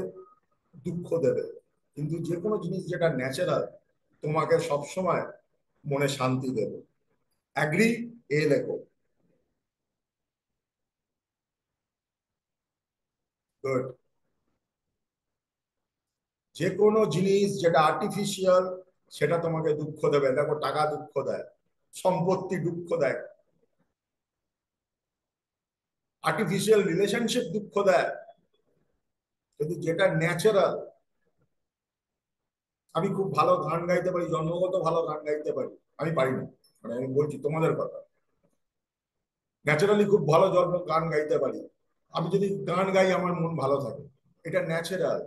দুঃখ দেবে, কিন্তু যে কোনো জিনিস যেটা ন্যাচারাল তোমাকে সবসময় মনে শান্তি দেবে। অ্যাগ্রি? এ লেখো। গুড। যে কোনো জিনিস যেটা আর্টিফিশিয়াল সেটা তোমাকে দুঃখ দেবে। দেখো, টাকা দুঃখ দেয়, সম্পত্তি দুঃখ দেয়, আর্টিফিশিয়াল রিলেশনশিপ দুঃখ দেয়, কিন্তু যেটা ন্যাচারাল, আমি খুব ভালো গান গাইতে পারি, জন্মগত ভালো গান গাইতে পারি, আমি পারি না, মানে আমি বলছি তোমাদের কথা, ন্যাচারালি খুব ভালো জন্ম গান গাইতে পারি, আমি যদি গান গাই আমার মন ভালো থাকে, এটা ন্যাচারাল।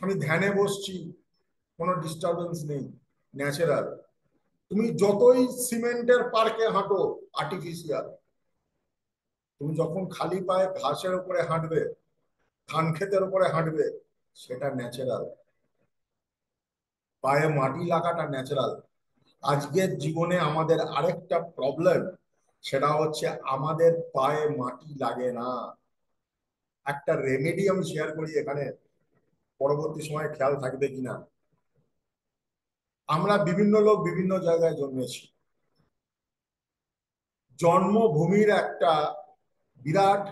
আমি ধ্যানে বসছি, কোনো ডিস্টারবেন্স নেই, ন্যাচারাল। তুমি যতই সিমেন্টের পার্কে হাঁটো, আর্টিফিশিয়াল। তুমি যখন খালি পায়ে ঘাসের উপরে হাঁটবে, ধান ক্ষেতের উপরে হাঁটবে, সেটা ন্যাচারাল। পায়ে মাটি লাগাটা ন্যাচারাল। আজকের জীবনে আমাদের আরেকটা প্রবলেম, সেটা হচ্ছে আমাদের পায়ে মাটি লাগে না। একটা রেমেডি আমি শেয়ার করি এখানে, পরবর্তী সময় খেয়াল থাকবে কিনা। আমরা বিভিন্ন লোক বিভিন্ন জায়গায় জন্মেছি। জন্মভূমির একটা বিরাট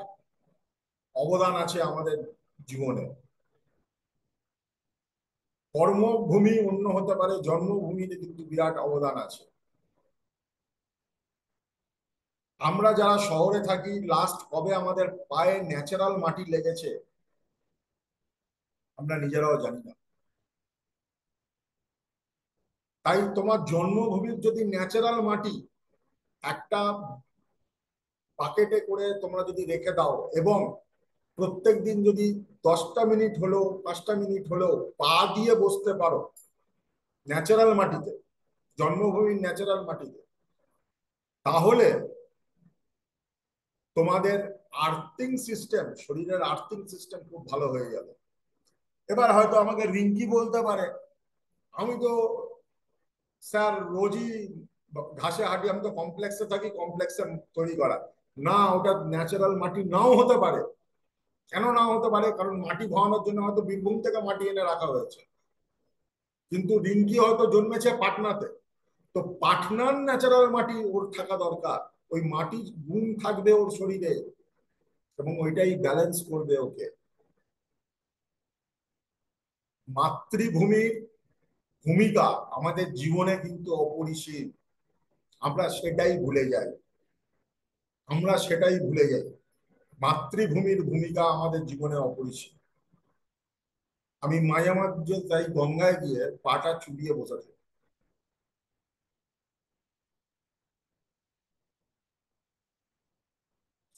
অবদান আছে আমাদের জীবনে। কর্মভূমি অন্য হতে পারে, জন্মভূমিতে কিন্তু বিরাট অবদান আছে। আমরা যারা শহরে থাকি, লাস্ট কবে আমাদের পায়ে ন্যাচারাল মাটি লেগেছে? আমরা নিজেরাও জানি না। তাই তোমার জন্মভূমির যদি ন্যাচারাল মাটি একটা বাকেটে করে তোমরা যদি রেখে দাও, এবং প্রত্যেক দিন যদি 10টা মিনিট হলেও 5টা মিনিট হলেও পা দিয়ে বসতে পারো ন্যাচারাল মাটিতে, জন্মভূমির ন্যাচারাল মাটিতে, তাহলে তোমাদের আর্থিং সিস্টেম, শরীরের আর্থিং সিস্টেম খুব ভালো হয়ে যাবে। এবার হয়তো আমাকে রিঙ্কি বলতে পারে, আমি তো স্যার রোজই ঘাসে হাঁটি, আমি তো কমপ্লেক্সে থাকি, কমপ্লেক্সে তৈরি করা। না, ওটা ন্যাচারাল মাটি নাও হতে পারে। কেন নাও হতে পারে? কারণ মাটি ভরানোর জন্য হয়তো বীরভূম থেকে মাটি এনে রাখা হয়েছে, কিন্তু রিঙ্কি হয়তো জন্মেছে পাটনাতে। তো পাটনার ন্যাচারাল মাটি ওর থাকা দরকার, ওই মাটির গুণ থাকবে ওর শরীরে, এবং ওইটাই ব্যালেন্স করবে ওকে। মাতৃভূমির ভূমিকা আমাদের জীবনে কিন্তু অপরিসীম। আমরা সেটাই ভুলে যাই, আমরা সেটাই ভুলে যাই। মাতৃভূমির ভূমিকা আমাদের জীবনে অপরিসীম। আমি মাঝে মাঝে তাই গঙ্গায় গিয়ে পাটা চুবিয়ে বসে থাকি।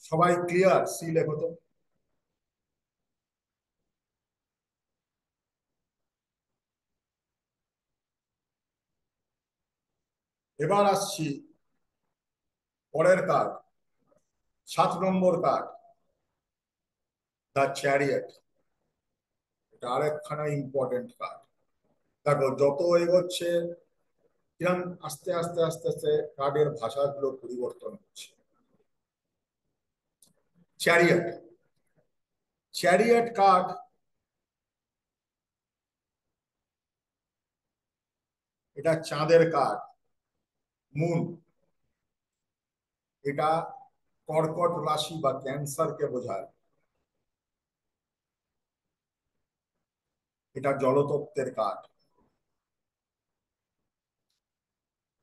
সবাই ক্লিয়ার? সি লেখো তো। এবার আসছি পরের card, 7 number card, the chariot. এটা আরেকখানা ইম্পর্টেন্ট কার্ড। দেখো যত এগোচ্ছে কিরম আস্তে আস্তে আস্তে আস্তে কার্ডের ভাষাগুলো পরিবর্তন হচ্ছে। চ্যারিয়ট, চ্যারিয়ট কার্ড এটা চাঁদের কার্ড, মুন। এটা কর্কট রাশি বা ক্যান্সারকে বোঝায়। এটা জলতত্ত্বের কার্ড।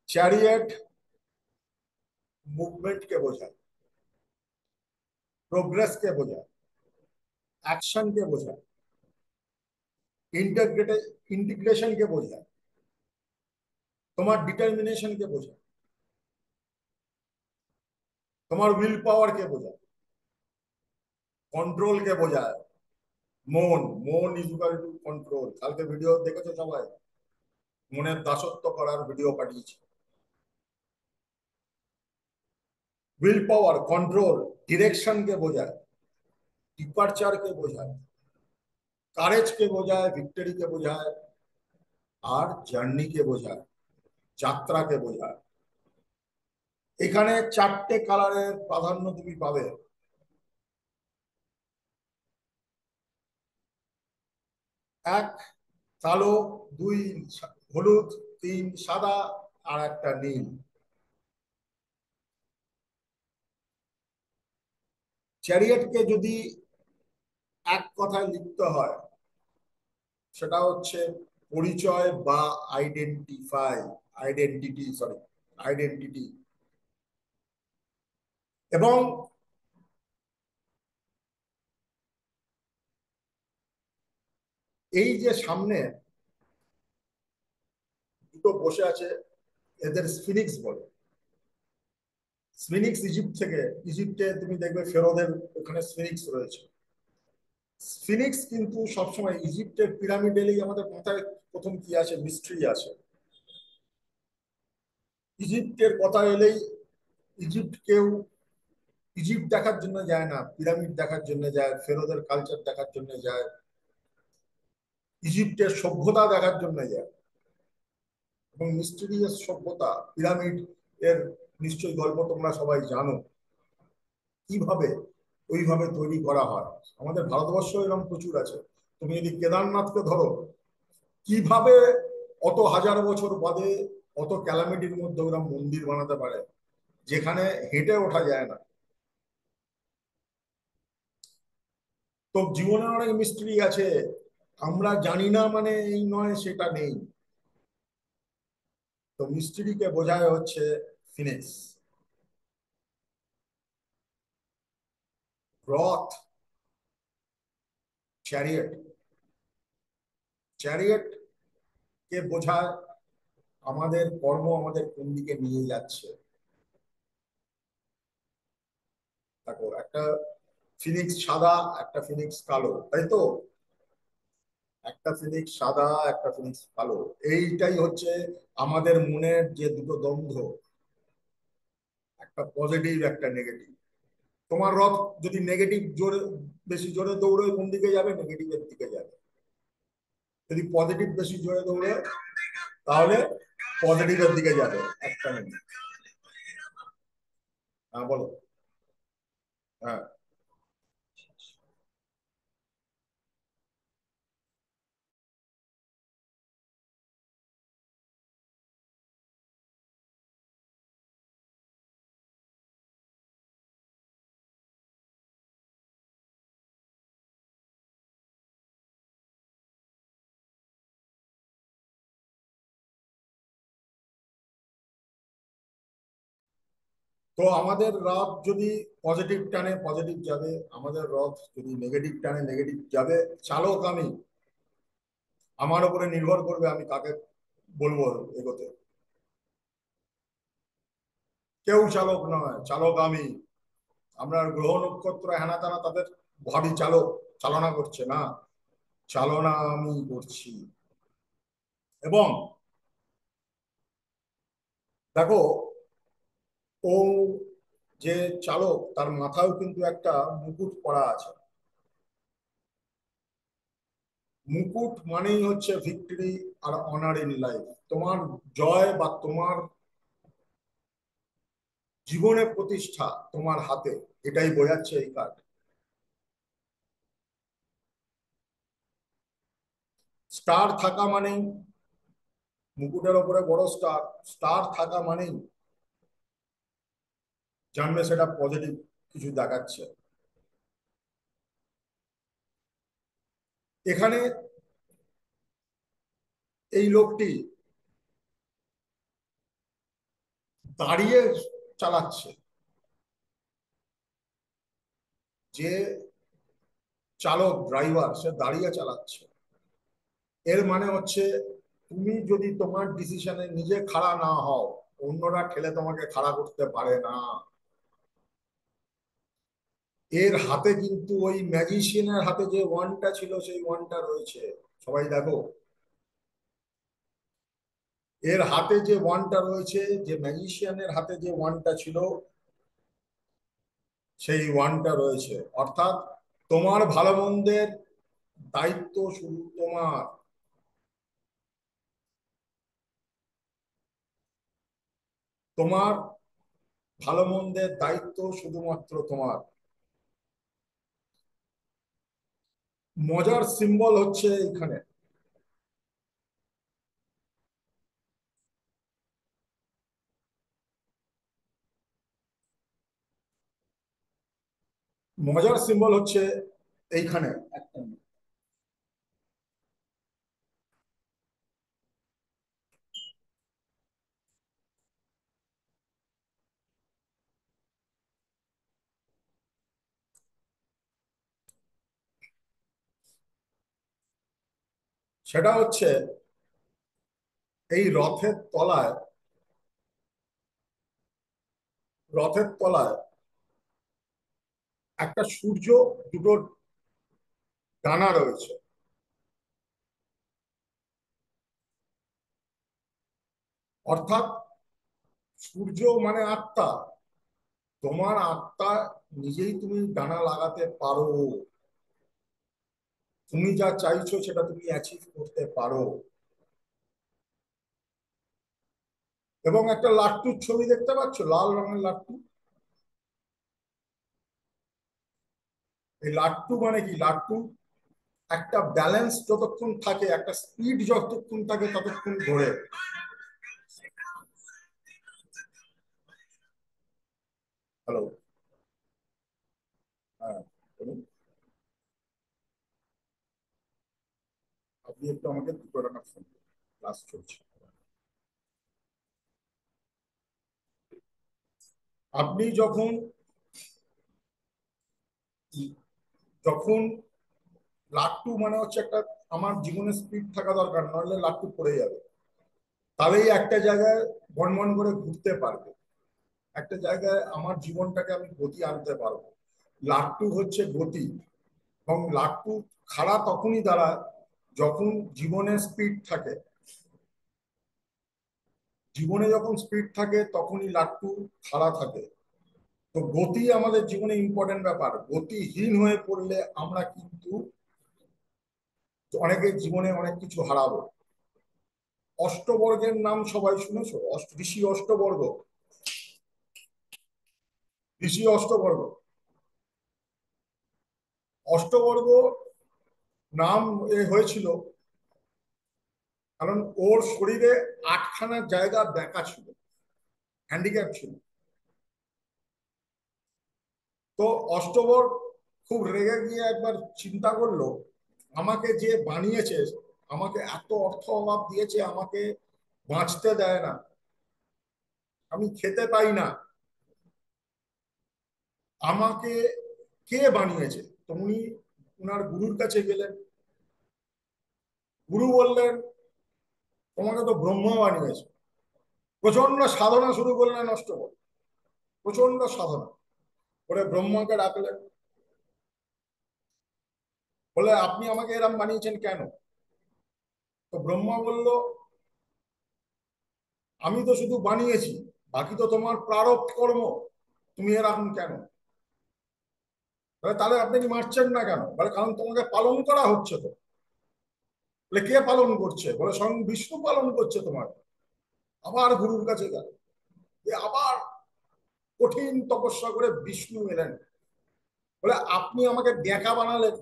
চ্যারিয়ট মুভমেন্টকে বোঝায়, প্রোগ্রেসকে বোঝায়, অ্যাকশনকে বোঝায়, ইন্টাগ্রেটে ইন্টিগ্রেশনকে বোঝায়, তোমার ডিটারমিনেশনকে বোঝায়, তোমার উইল পাওয়ারকে বোঝায়, কন্ট্রোলকে বোঝায়। মন, মন ইজ ইকুয়াল টু কন্ট্রোল। কালকে ভিডিও দেখেছো সবাই, মনের দাসত্ব করার ভিডিও পাঠিয়েছি। উইল পাওয়ার, কন্ট্রোল, ডিরেকশনকে বোঝায়, ডিপারচারকে বোঝায়, কারেজকে বোঝায়, ভিক্টরিকে বোঝায়, আর জার্নিকে বোঝায়, যাত্রাকে বোঝায়। এখানে 4টে কালারের প্রাধান্য তুমি পাবে। এক কালো, 2 হলুদ, 3 সাদা, আর একটা নীল। চ্যারিয়টকে যদি এক কথায় লিখতে হয়, সেটা হচ্ছে পরিচয় বা আইডেন্টিফাই, আইডেন্টিটি, সরি, আইডেন্টিটি। এবং এই যে সামনে দুটো বসে আছে, এদের স্ফিনিক্স বলে। স্ফিনিক্স ইজিপ্ট থেকে, ইজিপ্টে তুমি দেখবে ফেরোদের ওখানে স্ফিনিক্স রয়েছে। স্ফিনিক্স কিন্তু সবসময় ইজিপ্টের পিরামিড এলেই আমাদের মাথায় প্রথম কি আসে? মিস্ট্রি আসে। ইজিপ্টের কথা এলেই ইজিপ্ট কেউ ইজিপ্ট দেখার জন্য যায় না, পিরামিড দেখার জন্য যায়, ফেরোদের কালচার দেখার জন্য যায়, ইজিপ্টের সভ্যতা দেখার জন্য যায়। এবং মিস্টিরিয়াস সভ্যতা পিরামিড এর নিশ্চয়ই গল্প তোমরা সবাই জানো, কিভাবে ওইভাবে তৈরি করা হয়। আমাদের ভারতবর্ষ এরকম প্রচুর আছে। তুমি যদি কেদারনাথকে ধরো, কিভাবে অত হাজার বছর বাদে অত ক্যালামিটির মধ্যে ওরা মন্দির বানাতে পারে, যেখানে হেঁটে ওঠা যায় না। তো জীবনের অনেক মিস্ট্রি আছে, আমরা জানি না মানে এই নয় সেটা নেই। তো মিস্ট্রিকে বোঝায় হচ্ছে ফিনিক্স। রথ, চ্যারিয়ট, চ্যারিয়েট কে বোঝায় আমাদের কর্ম আমাদের কোন দিকে নিয়ে যাচ্ছে। দেখো, একটা ফিনিক্স সাদা, একটা ফিনিক্স কালো, তাই তো? একটা ফিনিক্স সাদা, একটা ফিনিক্স কালো। এইটাই হচ্ছে আমাদের মনের যে দুটো দ্বন্দ্ব, একটা পজিটিভ একটা নেগেটিভ। তোমার রথ যদি নেগেটিভ জোরে, বেশি জোরে দৌড়ে কোন দিকে যাবে? নেগেটিভের দিকে যাবে। যদি পজিটিভ বেশি জোরে দৌড়ে তাহলে পজিটিভের দিকে যাবে। একটা মিনিট। হ্যাঁ, বলো। হ্যাঁ, তো আমাদের রথ যদি পজিটিভ টানে পজিটিভ যাবে, আমাদের রথ যদি নেগেটিভ টানে নেগেটিভ যাবে। চালক আমি, আমার উপরে নির্ভর করবে আমি কাকে বলবো এগোতে। কেউ চালক নয়, চালক আমি। আমরা গ্রহ নক্ষত্র হেনা তেনা তাদের ভাবি চালক, চালনা করছে না, চালনা আমি করছি। এবং দেখো, ও যে চালক, তার মাথাও কিন্তু একটা মুকুট পরা আছে। মুকুট মানেই হচ্ছে ভিক্টরি আর অনার ইন লাইফ। তোমার জয় বা তোমার জীবনে প্রতিষ্ঠা তোমার হাতে, এটাই বোঝাচ্ছে এই কার্ড। স্টার থাকা মানেই, মুকুটের ওপরে বড় স্টার, স্টার থাকা মানেই জানবে সেটা পজিটিভ কিছু দেখাচ্ছে। এখানে এই লোকটি দাঁড়িয়ে চালাচ্ছে। যে চালক ড্রাইভার, সে দাঁড়িয়ে চালাচ্ছে। এর মানে হচ্ছে তুমি যদি তোমার ডিসিশনে নিজে খাড়া না হও, অন্যরা ঠেলে তোমাকে খাড়া করতে পারে না। এর হাতে কিন্তু ওই ম্যাজিশিয়ানের হাতে যে ওয়ানটা ছিল সেই ওয়ানটা রয়েছে। সবাই দেখো, এর হাতে যে ওয়ানটা রয়েছে, যে ম্যাজিশিয়ানের হাতে যে ওয়ানটা ছিল সেই ওয়ানটা রয়েছে। অর্থাৎ তোমার ভালো মন্দের দায়িত্ব শুধু তোমার। তোমার ভালো মন্দের দায়িত্ব শুধুমাত্র তোমার। মজার সিম্বল হচ্ছে এখানে, মজার সিম্বল হচ্ছে এইখানে একটা। সেটা হচ্ছে এই রথের তলায় একটা সূর্য, দুটো ডানা রয়েছে। অর্থাৎ সূর্য মানে আত্মা। তোমার আত্মা নিজেই তুমি ডানা লাগাতে পারো। তুমি যা চাইছো সেটা তুমি অ্যাচিভ করতে পারো। এবং একটা লাট্টুর ছবি দেখতে পাচ্ছ, লাল রঙের লাট্টু। এই লাট্টু মানে কি? লাট্টু একটা ব্যালেন্স যতক্ষণ থাকে, একটা স্পিড যতক্ষণ থাকে, ততক্ষণ ধরে। হ্যালো। হ্যাঁ, বলুন। আপনি একটু আমাকে দুটো টাকা ফোন, ক্লাস চলছে। আপনি যখন যখন লাট্টু মানে হচ্ছে একটা, আমার জীবনে স্পিড থাকা দরকার, নাহলে লাট্টু পড়ে যাবে। তাহলেই একটা জায়গায় বনবন করে ঘুরতে পারবে, একটা জায়গায় আমার জীবনটাকে আমি গতি আনতে পারবো। লাট্টু হচ্ছে গতি। এবং লাট্টু খাড়া তখনই দাঁড়ায় যখন জীবনে স্পিড থাকে। জীবনে যখন স্পিড থাকে তখনই লাট্টু খাড়া থাকে। তো গতি আমাদের জীবনে ইম্পর্টেন্ট ব্যাপার। গতিহীন হয়ে পড়লে আমরা কিন্তু অনেকের জীবনে অনেক কিছু হারাবো। অষ্টবর্গের নাম সবাই শুনেছো? ঋষি অষ্টবর্গ। ঋষি অষ্টবর্গ, অষ্টবর্গ নাম হয়েছিল কারণ ওর শরীরে 8খানা জায়গা ব্যাকা ছিল, হ্যান্ডিক্যাপ ছিল। তো অষ্টবর খুব রেগে গিয়ে একবার চিন্তা করলো, আমাকে যে বানিয়েছে, আমাকে এত অর্থ অভাব দিয়েছে, আমাকে বাঁচতে দেয় না, আমি খেতে পাই না, আমাকে কে বানিয়েছে? তো উনি উনার গুরুর কাছে গেলেন। গুরু বললেন, তোমাকে তো ব্রহ্মা বানিয়েছে। প্রচন্ড সাধনা শুরু করলেন অষ্টবর, প্রচন্ড সাধনা করে ব্রহ্মাকে ডাকলেন। বলে, আপনি আমাকে এরম বানিয়েছেন কেন? তো ব্রহ্মা বলল, আমি তো শুধু বানিয়েছি, বাকি তো তোমার প্রারব্ধ কর্ম, তুমি এরকম কেন? তাহলে আপনি কি মারছেন না কেন? বলে, কারণ তোমাকে পালন করা হচ্ছে তো। বলে, কে পালন করছে? বলে, স্বয়ং বিষ্ণু পালন করছে তোমার। আবার গুরুর কাছে গেল, আবার কঠিন তপস্যা করে বিষ্ণু এলেন। বলে, আপনি আমাকে ব্যাকা বানালেন,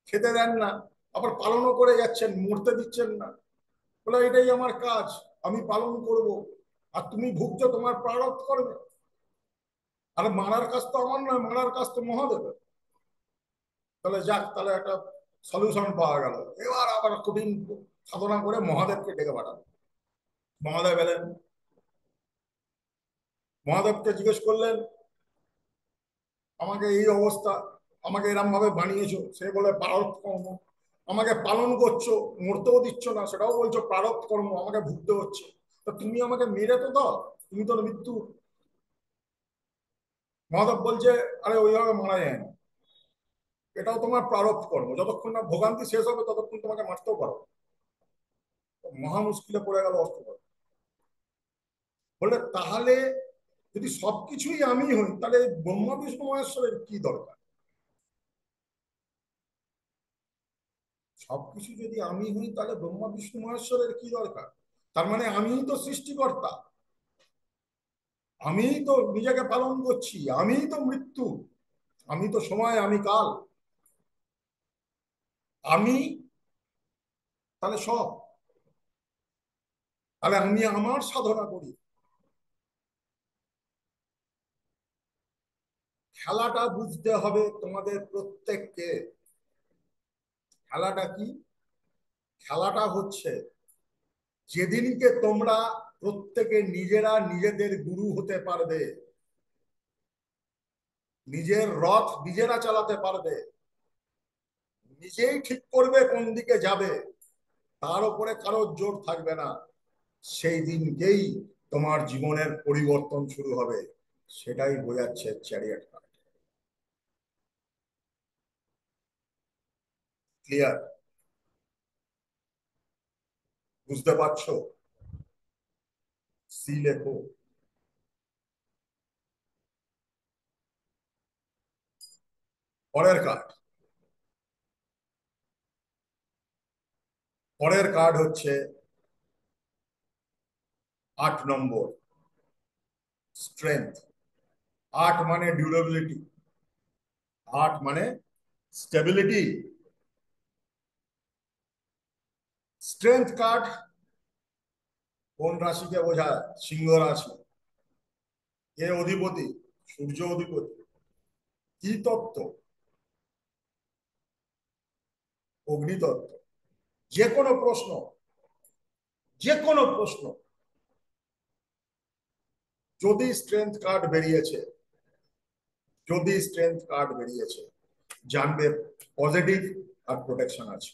খেতে দেন না, আবার পালনও করে যাচ্ছেন, মরতে দিচ্ছেন না। বলে, এটাই আমার কাজ, আমি পালন করব, আর তুমি ভুগছো তোমার প্রারব্ধ করবে। আর মারার কাজ তো আমার নয়, মারার কাজ তো মহাদেবের। তাহলে যাক, তাহলে একটা সলিউশন পাওয়া গেল। এবার আবার কঠিন সাধনা করে মহাদেবকে ডেকে পাঠালো। মহাদেব এলেন, মহাদেবকে জিজ্ঞেস করলেন, আমাকে এই অবস্থা, আমাকে এরম ভাবে বানিয়েছো। সে বলে, প্রারব্ধ কর্ম। আমাকে পালন করছো, মরতেও দিচ্ছ না, সেটাও বলছো প্রারব্ধ কর্ম, আমাকে ভুগতে হচ্ছে। তা তুমি আমাকে মেরে তো দাও, তুমি তো মৃত্যু। মহাদেব বলছে, আরে ওইভাবে মারা যায় না, এটাও তোমার প্রারব্ধ কর্ম, যতক্ষণ না ভোগান্তি শেষ হবে ততক্ষণ তোমাকে মারতেও পারো। মহা মুশকিলে পড়ে গেল অষ্টপর। বলে, তাহলে যদি সবকিছুই আমি হই, তাহলে ব্রহ্মা বিষ্ণু মহেশ্বরের কি দরকার? সবকিছু যদি আমি হই, তাহলে ব্রহ্মা বিষ্ণু মহেশ্বরের কি দরকার? তার মানে আমিই তো সৃষ্টিকর্তা, আমিই তো নিজেকে পালন করছি, আমিই তো মৃত্যু, আমি তো সময়, আমি কাল, আমি, তাহলে সব, তাহলে আমি আমার সাধনা করি। খেলাটা বুঝতে হবে তোমাদের প্রত্যেককে। খেলাটা কি? খেলাটা হচ্ছে যেদিনকে তোমরা প্রত্যেকে নিজেরা নিজেদের গুরু হতে পারবে, নিজের রথ নিজেরা চালাতে পারবে, নিজেই ঠিক করবে কোন দিকে যাবে, তার উপরে কারোর জোর থাকবে না, সেই দিনকেই তোমার জীবনের পরিবর্তন শুরু হবে। সেটাই বোঝাচ্ছে চ্যারিয়ট কার্ড। ক্লিয়ার? বুঝতে পারছো? সি লেখো। পরের কার্ড, পরের কার্ড হচ্ছে 8 নম্বর, স্ট্রেংথ। 8 মানে ডিউরেবিলিটি, 8 মানে স্টেবিলিটি। স্ট্রেংথ কার্ড কোন রাশিকে বোঝায়? সিংহ রাশি। কে অধিপতি? সূর্য অধিপতি। কি তত্ত্ব? অগ্নিতত্ত্ব। যে কোনো প্রশ্ন, যে কোনো প্রশ্ন, যদি স্ট্রেংথ কার্ড বেরিয়েছে, যদি স্ট্রেংথ কার্ড বেরিয়েছে, জানবে পজিটিভ আর প্রোটেকশন আছে।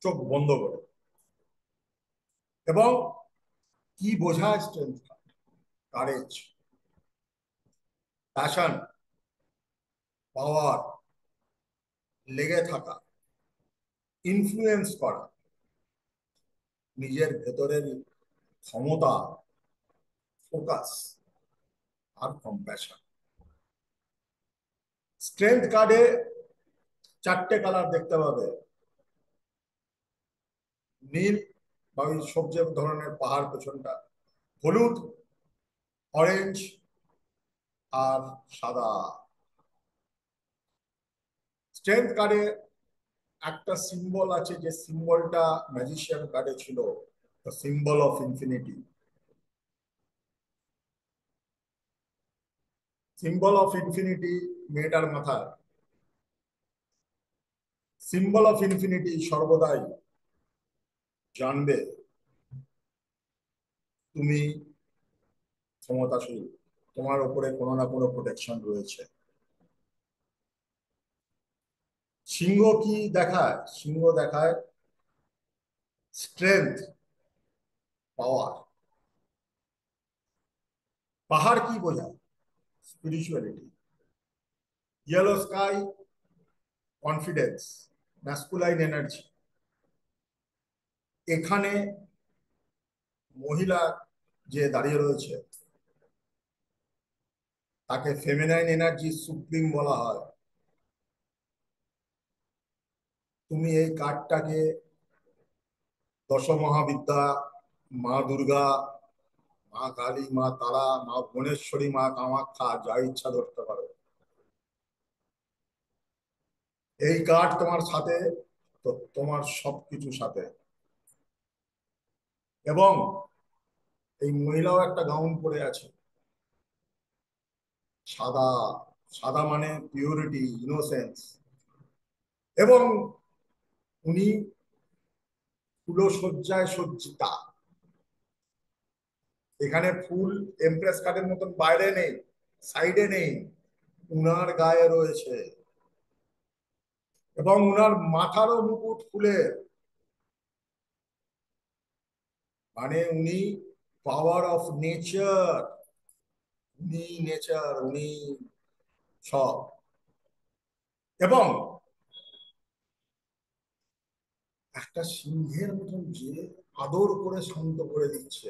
চোখ বন্ধ করে। এবং কি বোঝায় স্ট্রেংথ? কারেজ, প্যাশন, পাওয়ার, লেগে থাকা, ইনফ্লুয়েন্স করা, নিজের ভেতরের ক্ষমতা, ফোকাস আর কম্প্যাশন। স্ট্রেংথ কার্ডে 4টে কালার দেখতে পাবে। নীল বা ওই সবজি ধরনের পাহাড় পেছনটা, হলুদ, অরেঞ্জ আর সাদা। স্ট্রেংথ কার্ডে একটা সিম্বল আছে, যে সিম্বলটা ম্যাজিশিয়ান কার্ডে ছিল, the symbol of infinity. Symbol of infinity মেয়েটার মাথায়। সিম্বল অফ ইনফিনিটি সর্বদাই জানবে তুমি ক্ষমতাশীল, তোমার উপরে কোনো না কোনো প্রোটেকশন রয়েছে। সিংহ কি দেখায়? সিংহ দেখায় স্ট্রেংথ, পাওয়ার। পাহাড় কি বোঝায়? Spirituality. Yellow sky, confidence, masculine energy. এখানে মহিলা যে দাঁড়িয়ে রয়েছে তাকে ফেমিনাইন এনার্জি সুপ্রিম বলা হয়। তুমি এই কার্ডটাকে দশ মহাবিদ্যা, মা দুর্গা, মা কালী, মা তারা, মা ভুবনেশ্বরী, মা কামাখ্যা, যা ইচ্ছা ধরতে পারো। এই কার্ড তোমার সাথে, তো তোমার সবকিছু সাথে। এবং এই মহিলাও একটা গাউন পরে আছে, সাদা। সাদা মানে পিউরিটি, ইনোসেন্স। এবং উনি ফুলসজ্জায় সজ্জিতা। এখানে ফুল এমপ্রেস কার্ডের মতন বাইরে নেই, সাইডে নেই, উনার গায়ে রয়েছে। এবং উনার মাথারও মুকুট ফুলের। মানে উনি পাওয়ার অফ নেচার, উনি নেচার, উনি সব। এবং একটা সিংহের মতন যে আদর করে শান্ত করে দিচ্ছে।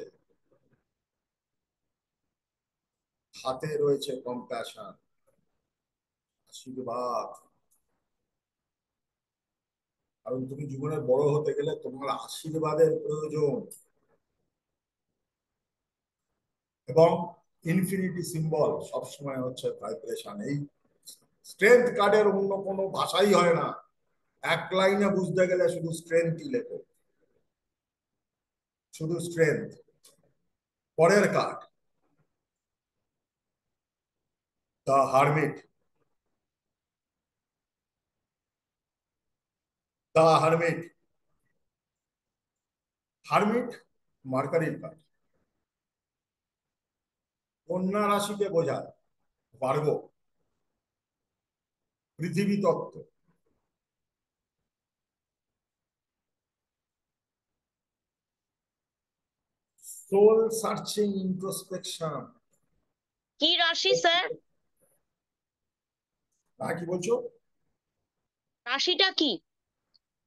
হাতে রয়েছে কম্প্যাশন, আশীর্বাদ। কারণ তুমি জীবনে বড় হতে গেলে তোমার আশীর্বাদের প্রয়োজন। এবং ইনফিনিটি সিম্বল সবসময় হচ্ছে ভাইব্রেশন। এই স্ট্রেংথ কার্ডের অন্য কোনো ভাষাই হয় না। এক লাইনে বুঝতে গেলে শুধু স্ট্রেংথই লেখো, শুধু স্ট্রেংথ। পরের card, the hermit. The hermit, hermit মার্কারির কার্ড। কন্যা রাশিকে বোঝায় ভার্গো, পৃথিবী তত্ত্ব। Soul searching, introspection. কি রাশি স্যার? কি বলছো? রাশিটা কি?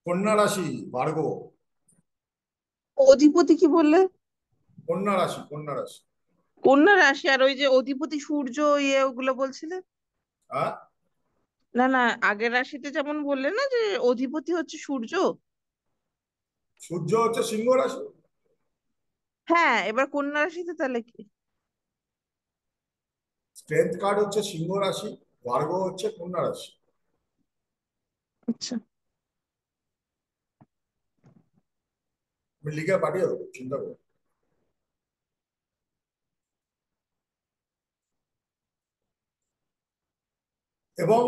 কন্যা রাশি, ভার্গো। অধিপতি কি বললে? কন্যা রাশি, কন্যা রাশি। কন্যা রাশি। আর ওই যে অধিপতি সূর্য, ইয়ে ওগুলো বলছিলে? হ্যাঁ, না না, আগের রাশিতে যেমন বললে না যে অধিপতি হচ্ছে সূর্য। সূর্য হচ্ছে সিংহ রাশি। হ্যাঁ, এবার কন্যা রাশিতে তাহলে কি? স্ট্রেংথ কার্ড হচ্ছে সিংহ রাশি, ভার্গো হচ্ছে কন্যা রাশি। আচ্ছা। আমি লিখে পাঠিয়ে দেবো, চিন্তা করো। এবং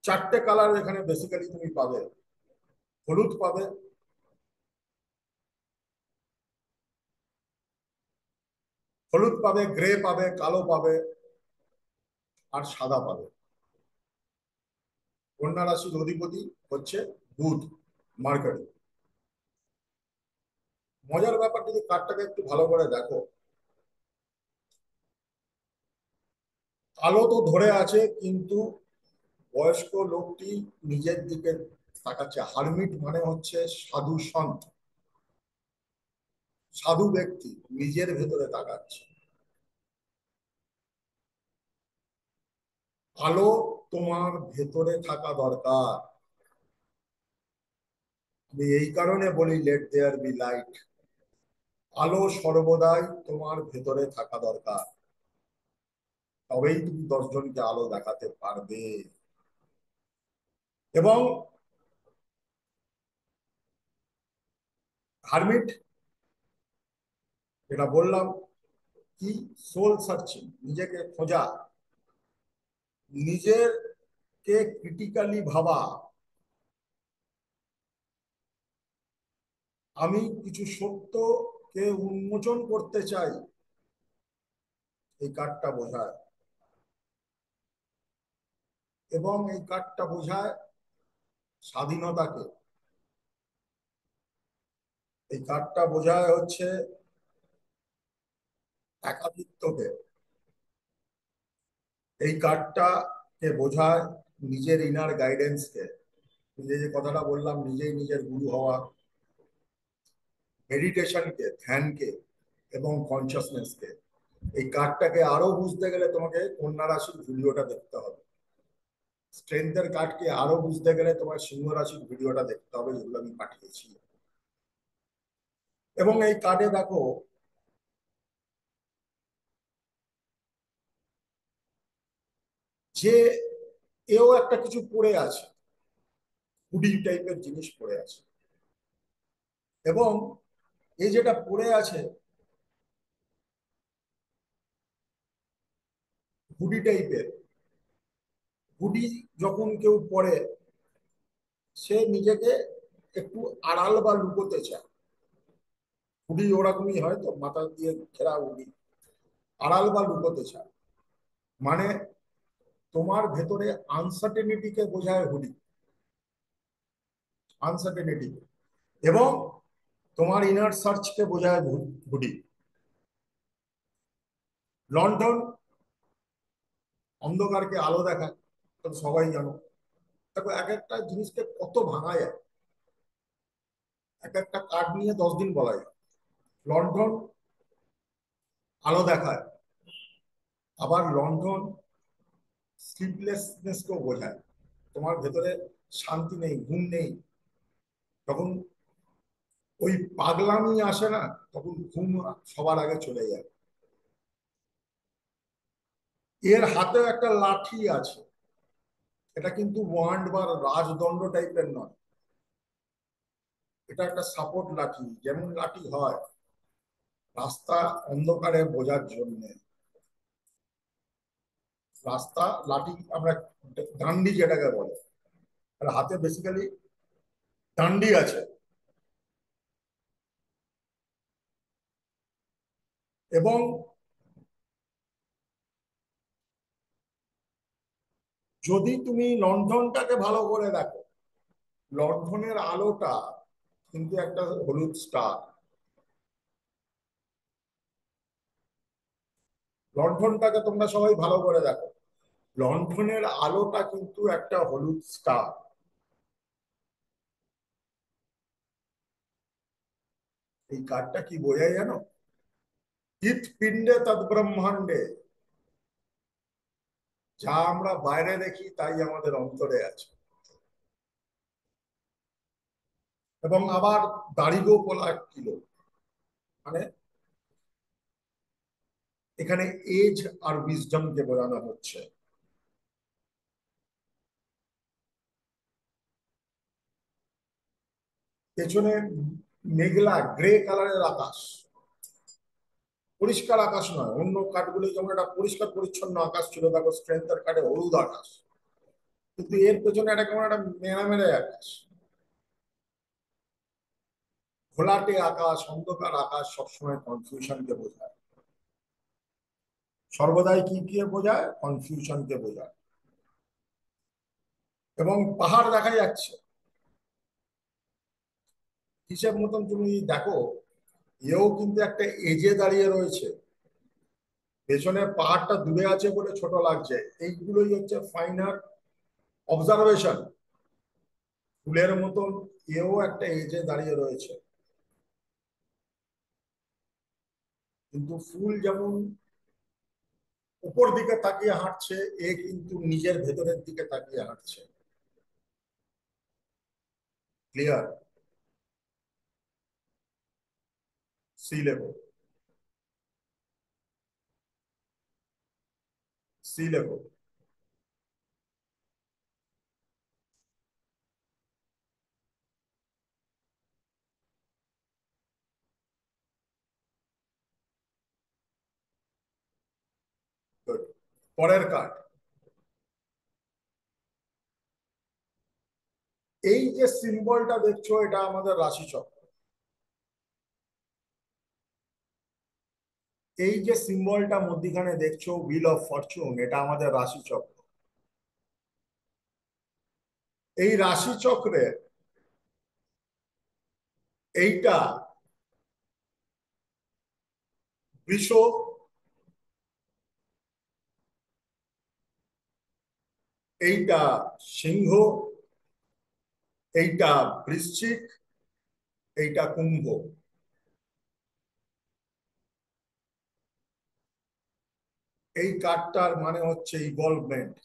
4টে কালার এখানে বেসিক্যালি তুমি পাবে। হলুদ পাবে, হলুদ পাবে, গ্রে পাবে, কালো পাবে, আর সাদা পাবে। কন্যা রাশির অধিপতি হচ্ছে বুধ, মার্কারি। মজার ব্যাপার, যদি কার্ডটাকে একটু ভালো করে দেখো, আলো তো ধরে আছে, কিন্তু বয়স্ক লোকটি নিজের দিকে তাকাচ্ছে। হারমিট মানে হচ্ছে সাধু সন্ত, সাধু ব্যক্তি নিজের ভেতরে তাকাচ্ছে। আলো তোমার ভেতরে থাকা দরকার। আমি এই কারণে বলি লেট দেয়ার বি লাইট। আলো সর্বদাই তোমার ভেতরে থাকা দরকার, তবেই তুমি 10 জনকে আলো দেখাতে পারবে। এবং হারমিট, যেটা বললাম, কি সোল সার্চিং, নিজেকে খোঁজা, নিজের কে ক্রিটিক্যালি ভাবা। আমি কিছু সত্যকে উন্মোচন করতে চাই, এই কার্ডটা বোঝায়। এবং এই কার্ডটা বোঝায় স্বাধীনতাকে। এই কার্ডটা বোঝায় হচ্ছে একাকিত্বকে। এই কার্ডটা কে বোঝায় নিজের ইনার গাইডেন্সকে। নিজে যে কথাটা বললাম, নিজেই নিজের গুরু হওয়া, মেডিটেশনকে, ধ্যানকে এবং কনসিয়াসনেসকে। এই কার্ডটাকে আরো বুঝতে গেলে তোমাকে কন্যা রাশির ভিডিওটা দেখতে হবে। স্ট্রেংথের কার্ডকে আরো বুঝতে গেলে তোমার সিংহ রাশির ভিডিওটা দেখতে হবে, যেগুলো আমি পাঠিয়েছি। এবং এই কার্ডে দেখো, যে এও একটা কিছু পড়ে আছে, হুডি টাইপের জিনিস পড়ে আছে। এবং এই যেটা পড়ে আছে, হুডি টাইপের, হুডি যখন কেউ পড়ে, সে নিজেকে একটু আড়াল বা লুকোতে চায়। হুডি ওরকমই হয় তো, মাথা দিয়ে ঘেরা হুডি, আড়াল বা লুকোতে চায়। মানে তোমার ভেতরে আনসার্টেনিটিকে বোঝায় হুডি, আনসার্টেনিটি। এবং তোমার ইনার সার্চকে বোঝায় হুডি। লন্ডন অন্ধকারকে আলো দেখায়, তো সবাই জানো। দেখো, এক একটা জিনিসকে কত ভাঙা যায়, এক একটা কার্ড নিয়ে 10 দিন বলা যায়। লন্ডন আলো দেখায়, আবার লন্ডন স্লিপলেসনেসকেও বোঝায়। তোমার ভেতরে শান্তি নেই, ঘুম নেই, তখন ওই পাগলামি আসে না, তখন ঘুম সবার আগে চলে যায়। এর হাতেও একটা লাঠি আছে, এটা কিন্তু ওয়ান্ড বা রাজদণ্ড টাইপের নয়, এটা একটা সাপোর্ট লাঠি। যেমন লাঠি হয় রাস্তা অন্ধকারে বোঝার জন্য, রাস্তা লাঠি আমরা ডান্ডি যেটাকে বলে, আর হাতে বেসিক্যালি ডান্ডি আছে। এবং যদি তুমি লণ্ঠনটাকে ভালো করে দেখো, লণ্ঠনের আলোটা কিন্তু একটা হলুদ স্টার। লণ্ঠনটাকে তোমরা সবাই ভালো করে দেখো, লণ্ঠনের আলোটা কিন্তু একটা হলুদ স্টার। এই কার্ডটা কি বোঝায় জানো? হৃৎপিণ্ডে তদ্ব্রহ্মাণ্ডে, যা আমরা বাইরে দেখি তাই আমাদের অন্তরে আছে। এবং আবার দাড়িগো পোলা কিলো, মানে এখানে এজ আর উইজডমকে বোঝানো হচ্ছে। পেছনে মেঘলা গ্রে কালারের আকাশ, পরিষ্কার আকাশ নয়। অন্য কাঠগুলো যেমন একটা পরিষ্কার পরিচ্ছন্ন আকাশ ছিল, দেখো স্ট্রেংথের কাঠে হলুদ আকাশ, কিন্তু এর পেছনে একটা কেমন একটা মেরা মেরে আকাশ, ঘোলাটে আকাশ, অন্ধকার আকাশ সবসময় কনফিউশনকে বোঝায়। সর্বদাই কি কে বোঝায়? কনফিউশনকে বোঝায়। এবং পাহাড় দেখা যাচ্ছে হিসেব মতন, তুমি দেখো এও কিন্তু একটা এজে দাঁড়িয়ে রয়েছে, পেছনে পাহাড়টা দূরে আছে বলে ছোট লাগছে। এইগুলোই হচ্ছে ফাইনার অবজারভেশন। ফুলের মতন এও একটা এজে দাঁড়িয়ে রয়েছে, কিন্তু ফুল যেমন উপর দিকে তাকিয়ে হাঁটছে, এ কিন্তু নিজের ভেতরের দিকে তাকিয়ে হাঁটছে। Clear? Sea level, sea level. পরের কার্ড, এই যে সিম্বলটা দেখছো এটা আমাদের রাশিচক্র। এই যে সিম্বলটা মধ্যখানে দেখছো হুইল অফ ফরচুন, এটা আমাদের রাশিচক্র। এই রাশিচক্রে এইটা বৃষ, এইটা সিংহ, এইটা বৃশ্চিক, এইটা কুম্ভ। এই কার্ডটার মানে হচ্ছে ইভলভমেন্ট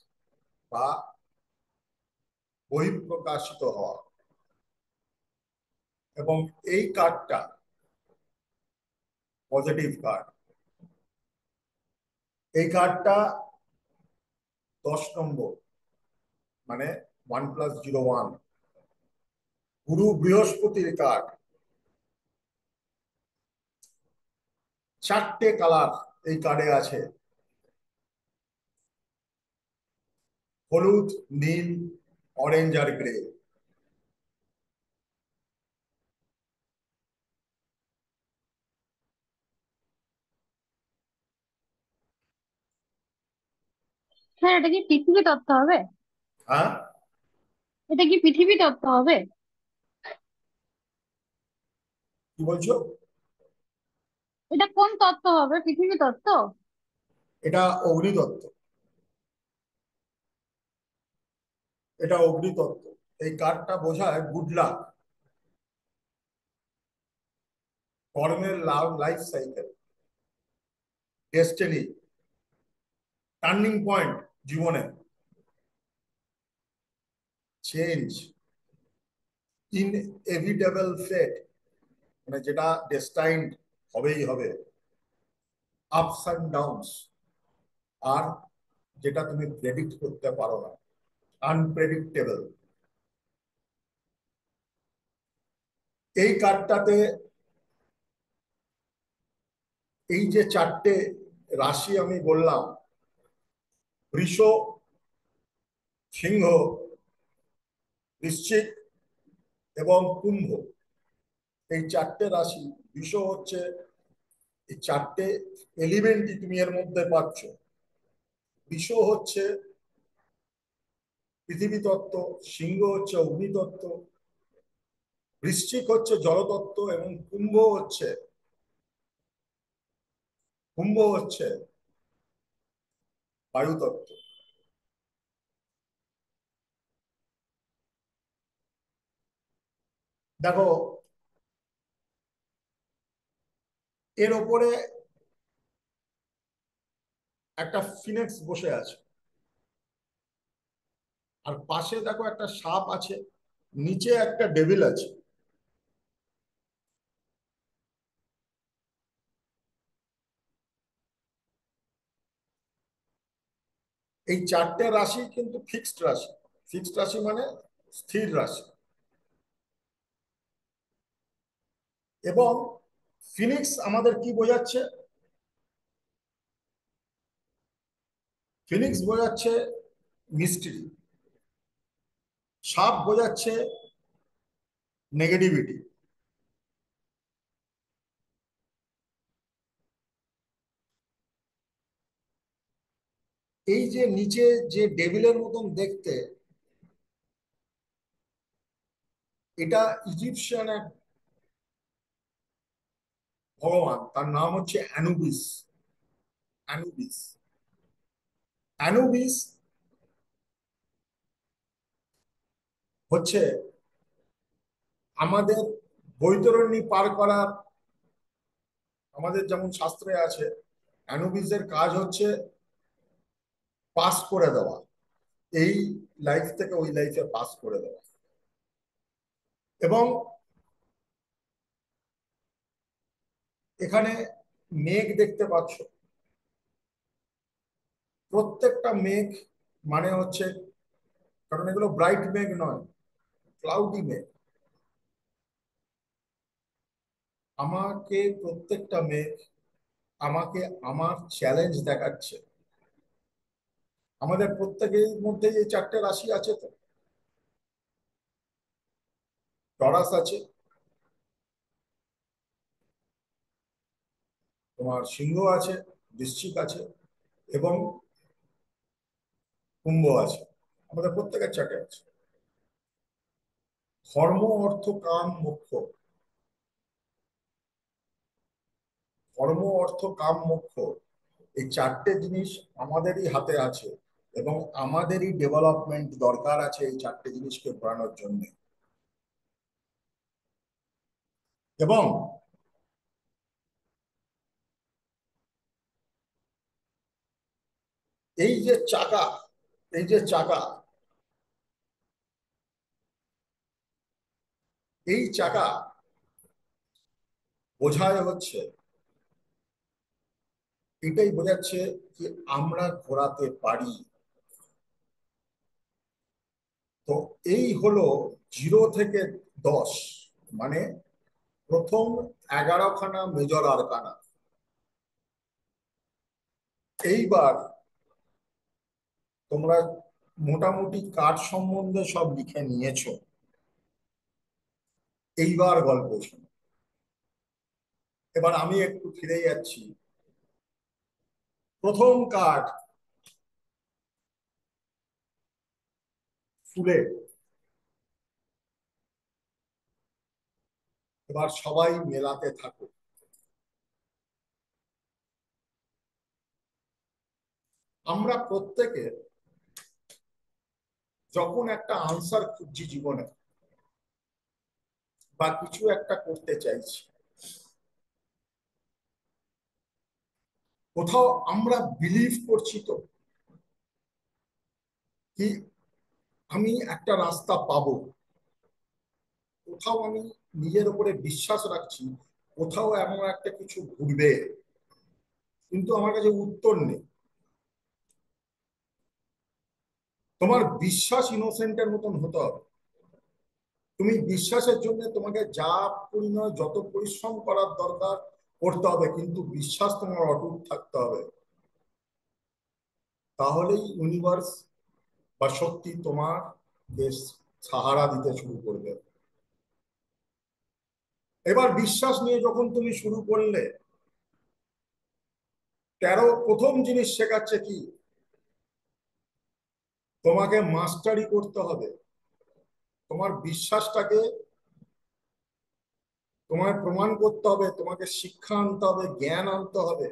বা বহিঃপ্রকাশিত হওয়া। এবং এই কার্ডটা পজিটিভ কার্ড। এই কার্ডটা 10 নম্বর, মানে 1+01, গুরু বৃহস্পতির কার্ড। 4টে কালার এই কার্ডে আছে: হলুদ, নীল, অরেঞ্জ আর গ্রে। স্যার এটা কি পৃথিবী তত্ত্ব হবে? হ্যাঁ, এটা কি পৃথিবী তত্ত্ব হবে? কি বলছো? এটা কোন তত্ত্ব হবে, পৃথিবী তত্ত্ব? এটা অগ্নিতত্ত্ব, এটা অগ্নিতত্ত্ব। এই কার্ডটা বোঝায় গুড লাক, কর্মের লাভ, life cycle, destiny, turning point জীবনে, চেঞ্জ, ইনএভিটেবল ফেট, মানে যেটা ডেস্টাইন্ড হবেই হবে, আপস অ্যান্ড ডাউনস, আর যেটা তুমি প্রেডিক্ট করতে পারো না, আনপ্রেডিক্টেবল। এই কার্ডটাতে এই যে 4টে রাশি আমি বললাম, বৃষ, সিংহ, বৃশ্চিক এবং কুম্ভ, এই 4টে রাশি, বৃষ হচ্ছে, এই 4টে এলিমেন্টই তুমি এর মধ্যে পাচ্ছ। বৃষ হচ্ছে পৃথিবী তত্ত্ব, সিংহ হচ্ছে অগ্নিতত্ত্ব, বৃশ্চিক হচ্ছে জলতত্ত্ব এবং কুম্ভ হচ্ছে বায়ুতত্ত্ব। দেখো এর ওপরে একটা ফিনিক্স বসে আছে, আর পাশে দেখো একটা সাপ আছে, নিচে একটা ডেভিল আছে। এই 4টে রাশি কিন্তু ফিক্সড রাশি। ফিক্সড রাশি মানে স্থির রাশি। এবং ফিনিক্স আমাদের কি বোঝাচ্ছে? ফিনিক্স বোঝাচ্ছে মিস্ট্রি, সাপ বোঝাচ্ছে নেগেটিভিটি। এই যে নিচে যে ডেভিলের মতন দেখতে, এটা ইজিপশিয়ান এক ভগবান, তার নাম হচ্ছে অ্যানুবিস। অ্যানুবিস অ্যানুবিস হচ্ছে আমাদের বৈতরণী পার করার, আমাদের যেমন শাস্ত্রে আছে, অ্যানুবিসের কাজ হচ্ছে পাস করে দেওয়া, এই লাইফ থেকে ওই লাইফে পাস করে দেওয়া। এবং এখানে মেঘ দেখতে পাচ্ছ, প্রত্যেকটা মেঘ মানে হচ্ছে, কারণ এগুলো ব্রাইট মেঘ নয়, ক্লাউডি মেঘ। আমাকে প্রত্যেকটা মেঘ আমাকে আমার চ্যালেঞ্জ দেখাচ্ছে। আমাদের প্রত্যেকের মধ্যে এই চারটে রাশি আছে, তো টরাস আছে, তোমার সিংহ আছে, বৃশ্চিক আছে, এবং কুম্ভ আছে। আমাদের প্রত্যেকের চারটে আছে। ধর্ম, অর্থ, কাম, মোক্ষ। ধর্ম, অর্থ, কাম, মোক্ষ, এই চারটে জিনিস আমাদেরই হাতে আছে, এবং আমাদেরই ডেভেলপমেন্ট দরকার আছে এই চারটে জিনিসকে করানোর জন্য। এবং এই যে চাকা, এই যে চাকা, এই চাকা বোঝায় হচ্ছে, এটাই বোঝাচ্ছে যে আমরা ঘোরাতে পারি। তো এই হলো 0 থেকে 10, মানে প্রথম 11খানা মেজর আরকানা। এইবার তোমরা মোটামুটি কাঠ সম্বন্ধে সব লিখে নিয়েছো, এইবার গল্প শোনো। এবার আমি একটু ফিরে যাচ্ছি। প্রথম কাঠ ফুলে। এবার সবাই মেলাতে থাকো। আমরা প্রত্যেকে যখন একটা আনসার খুঁজছি জীবনে, বা কিছু একটা করতে চাইছি, কোথাও আমরা বিলিভ করছি তো কি আমি একটা রাস্তা পাবো, কোথাও আমি নিজের উপরে বিশ্বাস রাখছি, কোথাও এমন একটা কিছু ঘুরবে, কিন্তু আমার কাছে উত্তর নেই। তোমার বিশ্বাস ইনোসেন্টের মতন হতে হবে। তুমি বিশ্বাসের জন্য তোমাকে যা পরিমাণ যত পরিশ্রম করার দরকার করতে হবে, কিন্তু বিশ্বাস তোমার অটুট থাকতে হবে। তাহলেই ইউনিভার্স বা শক্তি তোমার সাহারা দিতে শুরু করবে। এবার বিশ্বাস নিয়ে যখন তুমি শুরু করলে, 13 প্রথম জিনিস শেখাচ্ছে কি, তোমাকে মাস্টারি করতে হবে। তোমার বিশ্বাসটাকে তোমায় প্রমাণ করতে হবে, তোমাকে শিক্ষা আনতে হবে, জ্ঞান আনতে হবে।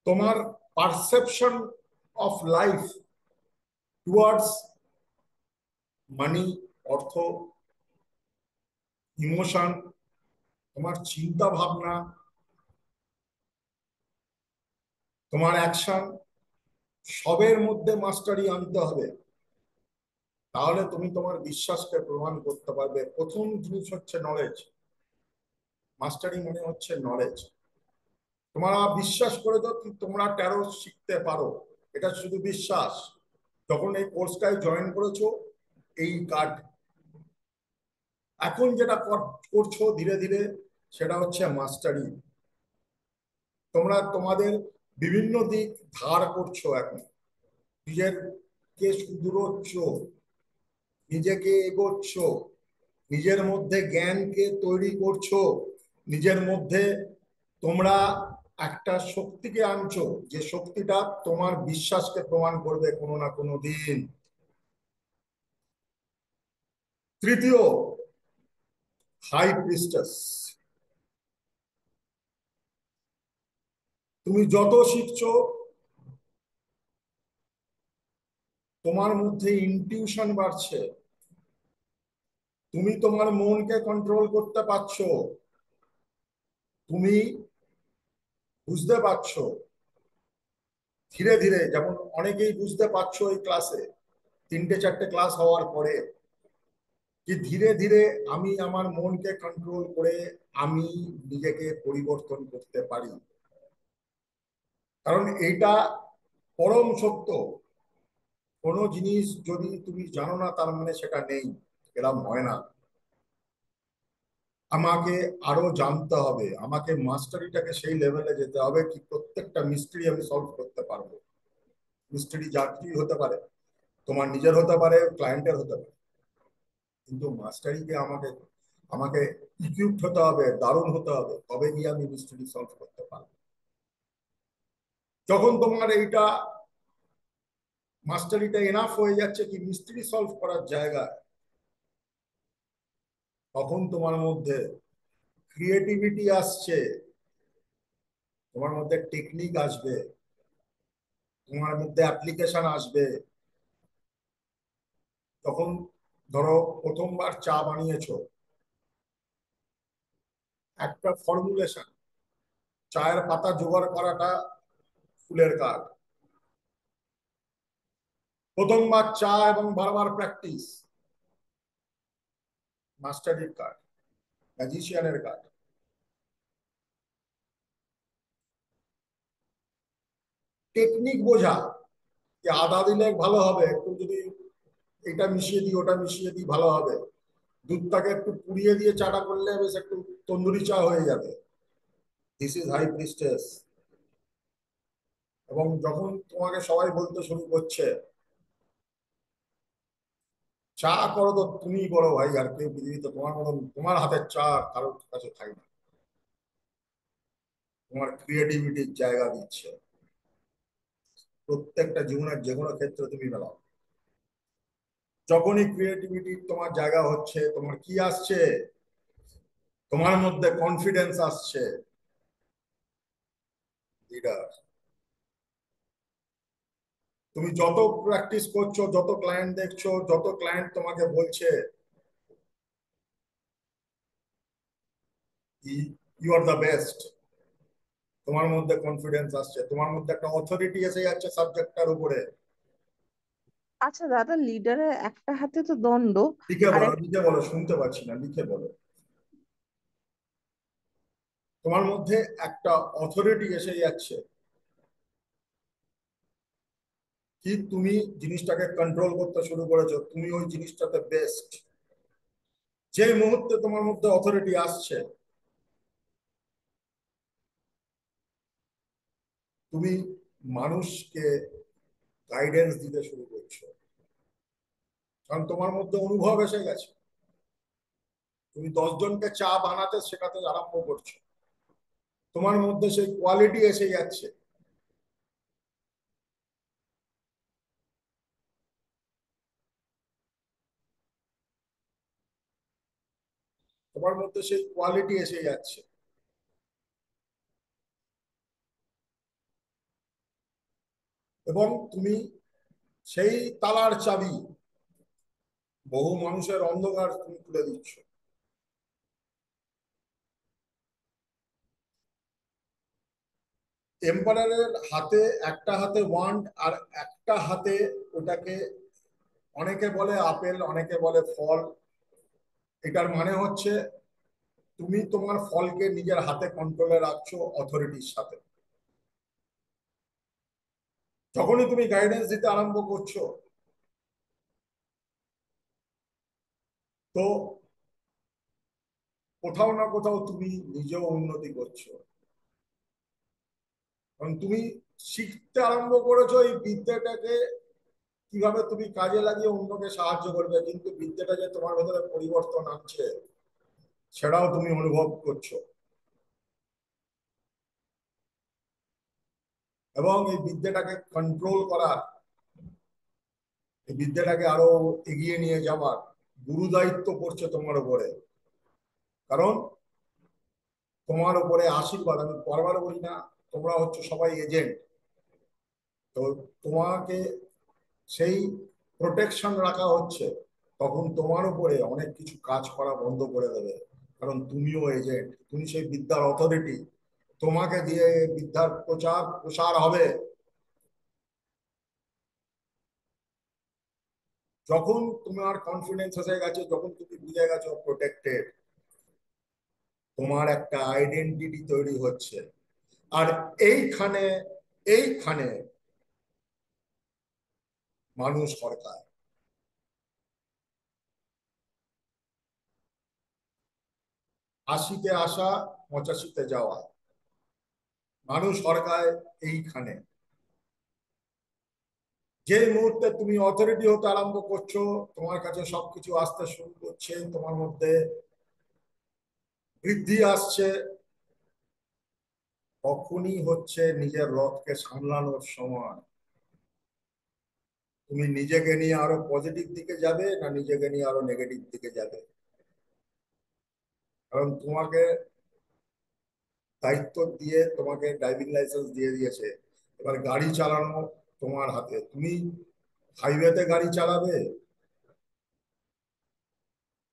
তোমার পারসেপশন অফ লাইফ টুয়ার্ডস মানি, অর্থ, ইমোশন, তোমার চিন্তা ভাবনা, তোমার অ্যাকশন, সবের মধ্যে মাস্টারি আনতে হবে। তাহলে তুমি তোমার বিশ্বাসকে প্রমাণ করতে পারবে। প্রথম জিনিস হচ্ছে নলেজ। মাস্টারি মানে হচ্ছে নলেজ। তোমরা বিশ্বাস করে দাও তোমরা 13 শিখতে পারো, এটা শুধু বিশ্বাস। যখন এই কোর্সটায় জয়েন করেছো, এই কার্ড এখন যেটা করছো ধীরে ধীরে, সেটা হচ্ছে মাস্টারি। তোমরা তোমাদের বিভিন্ন দিক ধার করছো, এখন নিজেকে শুধরোচ্ছ, নিজেকে এগোচ্ছ, নিজের মধ্যে জ্ঞানকে তৈরি করছো, নিজের মধ্যে তোমরা একটা শক্তিকে আনছো, যে শক্তিটা তোমার বিশ্বাসকে প্রমাণ করবে কোনো না কোনো দিন। তৃতীয়, হাই প্রিস্টেস। তুমি যত শিখছো, তোমার মধ্যে ইনটিউশন বাড়ছে, তুমি তোমার মনকে কন্ট্রোল করতে পারছো, তুমি বুঝতে পারছো ধীরে ধীরে, যেমন অনেকেই বুঝতে পারছো এই ক্লাসে 3-4টে ক্লাস হওয়ার পরে, যে ধীরে ধীরে আমি আমার মনকে কন্ট্রোল করে আমি নিজেকে পরিবর্তন করতে পারি। কারণ এটা পরম সত্য। কোনো জিনিস যদি তুমি জানো না, তার মানে সেটা নেই, এরকম হয় না। আমাকে আরো জানতে হবে, আমাকে মাস্টারিটাকে সেই লেভেলে যেতে হবে কি প্রত্যেকটা মিস্ট্রি আমি সলভ করতে পারবো। মিস্ট্রি যা কিছুই হতে পারে, তোমার নিজের হতে পারে, ক্লায়েন্টের হতে পারে, কিন্তু মাস্টারিকে আমাকে আমাকে ইকুইপড হতে হবে, দারুণ হতে হবে, তবে গিয়ে আমি মিস্ট্রি সলভ করতে পারবো। যখন তোমার এইটা মাস্টারিটা এনাফ হয়ে যাচ্ছে কি মিস্ট্রি সলভ করার জায়গায়, তখন তোমার মধ্যে ক্রিয়েটিভিটি আসছে, তোমার মধ্যে টেকনিক আসবে, তোমার মধ্যে অ্যাপ্লিকেশন আসবে। তখন ধরো প্রথমবার চা বানিয়েছো, একটা ফর্মুলেশন, চায়ের পাতা জোগাড় করাটা ফুলের কাজ। প্রথমবার চা এবং বারবার প্র্যাকটিস মাস্টারির কাজ, ম্যাজিশিয়ানের কাজ। টেকনিক বোঝা, যে আদা দিলে ভালো হবে, একটু যদি এটা মিশিয়ে দিই ওটা মিশিয়ে দিই ভালো হবে, দুধটাকে একটু পুড়িয়ে দিয়ে চাটা করলে বেশ একটু তন্দুরি চা হয়ে যাবে। This is high priestess. এবং যখন তোমাকে সবাই বলতে শুরু করছে চা করো, তো তুমি করো ভাই, আর কেউ পৃথিবীতে তোমার মতন তোমার হাতের চা কারোর কাছে খাই না, তোমার ক্রিয়েটিভিটির জায়গা দিচ্ছে। প্রত্যেকটা জীবনের যে কোনো ক্ষেত্রে তুমি মেলাও, যখনই ক্রিয়েটিভিটি তোমার জায়গা হচ্ছে, তোমার কি আসছে, তোমার মধ্যে কনফিডেন্স আসছে। লিডার, তুমি যত প্র্যাকটিস করছো, যত ক্লায়েন্ট দেখছো, যত ক্লায়েন্ট তোমাকে বলছে ইউ আর দ্য বেস্ট, তোমার মধ্যে কনফিডেন্স আসছে, তোমার মধ্যে একটা অথরিটি এসে যাচ্ছে সাবজেক্টটার উপরে। আচ্ছা দাদা, লিডারের একটা হাতে তো দণ্ড, লিখে আর বলো, লিখে বলো, শুনতে পাচ্ছি না, লিখে বলো। তোমার মধ্যে একটা অথরিটি এসে যাচ্ছে, কি তুমি জিনিসটাকে কন্ট্রোল করতে শুরু করেছো, তুমি ওই জিনিসটাতে বেস্ট। যে মুহূর্তে তোমার মধ্যে অথরিটি আসছে, তুমি মানুষকে গাইডেন্স দিতে শুরু করছো, কারণ তোমার মধ্যে অনুভব এসে গেছে। তুমি 10 জনকে চা বানাতে শেখাতে আরম্ভ করছো, তোমার মধ্যে সেই কোয়ালিটি এসে যাচ্ছে। তোমার মধ্যে সেই কোয়ালিটি এসে যাচ্ছে, এবং তুমি সেই তালার চাবি বহু মানুষের অন্ধকার তুমি তুলে দিচ্ছ। এম্পায়ারের হাতে একটা হাতে ওয়ান্ড, আর একটা হাতে ওটাকে অনেকে বলে আপেল, অনেকে বলে ফল। এটার মানে হচ্ছে তুমি তোমার ফলকে নিজের হাতে কন্ট্রোলে রাখছো অথরিটির সাথে। যখনই তুমি গাইডেন্স দিতে আরম্ভ করছো, তো কোথাও না কোথাও তুমি নিজেও উন্নতি করছো, কারণ তুমি শিখতে আরম্ভ করেছো এই বিদ্যাটাকে কিভাবে তুমি কাজে লাগিয়ে অন্যকে সাহায্য করবে, কিন্তু বিদ্যাটা যে তোমার ভেতরে পরিবর্তন আনছে সেটাও তুমি অনুভব করছো। এবং এই বিদ্যাটাকে কন্ট্রোল করার, এই বিদ্যাটাকে আরো এগিয়ে নিয়ে যাওয়ার গুরু দায়িত্ব পড়ছে তোমার উপরে। কারণ তোমার উপরে আশীর্বাদ, আমি বারবার বলি না, তোমরা হচ্ছে সবাই এজেন্ট, তো তোমাকে সেই প্রোটেকশন রাখা হচ্ছে। তখন তোমার উপরে অনেক কিছু কাজ করা বন্ধ করে দেবে, কারণ তুমিও এজেন্ট, তুমি সেই বিদ্যার অথরিটি। তোমাকে দিয়ে বিদ্যার প্রচার প্রসার হবে। যখন তোমার কনফিডেন্স এসে গেছে, যখন তুমি বুঝে গেছো প্রোটেক্টেড, তোমার একটা আইডেন্টিটি তৈরি হচ্ছে। আর এইখানে এইখানে মানুষ সরকার, 80-তে আসা, 85-তে যাওয়া, মানুষ সরকার এইখানে। যে মুহূর্তে তুমি অথরিটি হতে আরম্ভ করছো, তোমার কাছে সবকিছু আসতে শুরু করছে, তোমার মধ্যে বৃদ্ধি আসছে, তখনই হচ্ছে নিজের রথকে সামলানোর সময়। তুমি নিজেকে নিয়ে আরো পজিটিভ দিকে যাবে না নিজেকে নিয়ে আরো নেগেটিভ দিকে যাবে? কারণ তোমাকে দায়িত্ব দিয়ে, তোমাকে ড্রাইভিং লাইসেন্স দিয়ে দিয়েছে, এবার গাড়ি চালানো তোমার হাতে। তুমি হাইওয়েতে গাড়ি চালাবে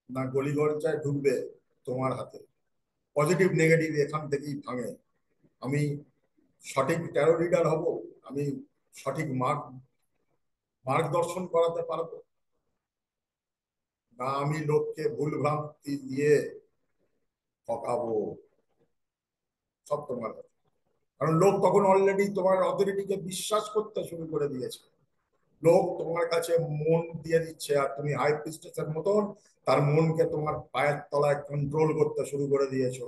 না গলিগঞ্জায় ঢুকবে, তোমার হাতে। পজিটিভ নেগেটিভ এখান থেকেই ভাঙে। আমি সঠিক ট্যারো রিডার হব, আমি সঠিক মার্গদর্শন করাতে পারবো না, আমি লোককে ভুল ভ্রান্তি দিয়ে ঠকাবো, সব তোমার হাতে। কারণ লোক তখন অলরেডি তোমার অথরিটিকে বিশ্বাস করতে শুরু করে দিয়েছে। লোক তোমার কাছে মন দিয়ে দিচ্ছে, আর তুমি হাই প্রিস্টেসের মতন তার মনকে তোমার পায়ের তলায় কন্ট্রোল করতে শুরু করে দিয়েছো।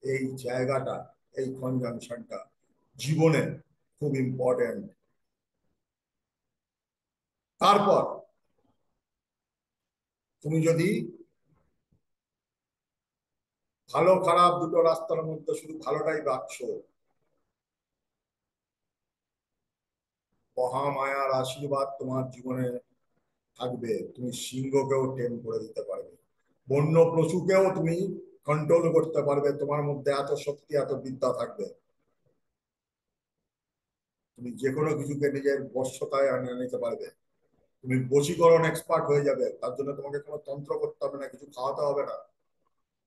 এই জায়গাটা, এই কনজাংশনটা জীবনে খুব ইম্পর্টেন্ট। তারপর তুমি যদি ভালো খারাপ দুটো রাস্তার মধ্যে শুধু ভালোটাই বাঁচছো, মহামায়ার আশীর্বাদ তোমার জীবনে থাকবে। তুমি সিংহকেও টেম করে দিতে পারবে, বন্য পশুকেও তুমি কন্ট্রোল করতে পারবে। তোমার মধ্যে এত শক্তি, এত বিদ্যা থাকবে, তুমি যে কোনো কিছুকে নিজের বশ্যতায় আনিয়ে নিতে পারবে। তুমি বশীকরণ এক্সপার্ট হয়ে যাবে। তার জন্য তোমাকে কোনো তন্ত্র করতে হবে না, কিছু খাওয়াতে হবে না,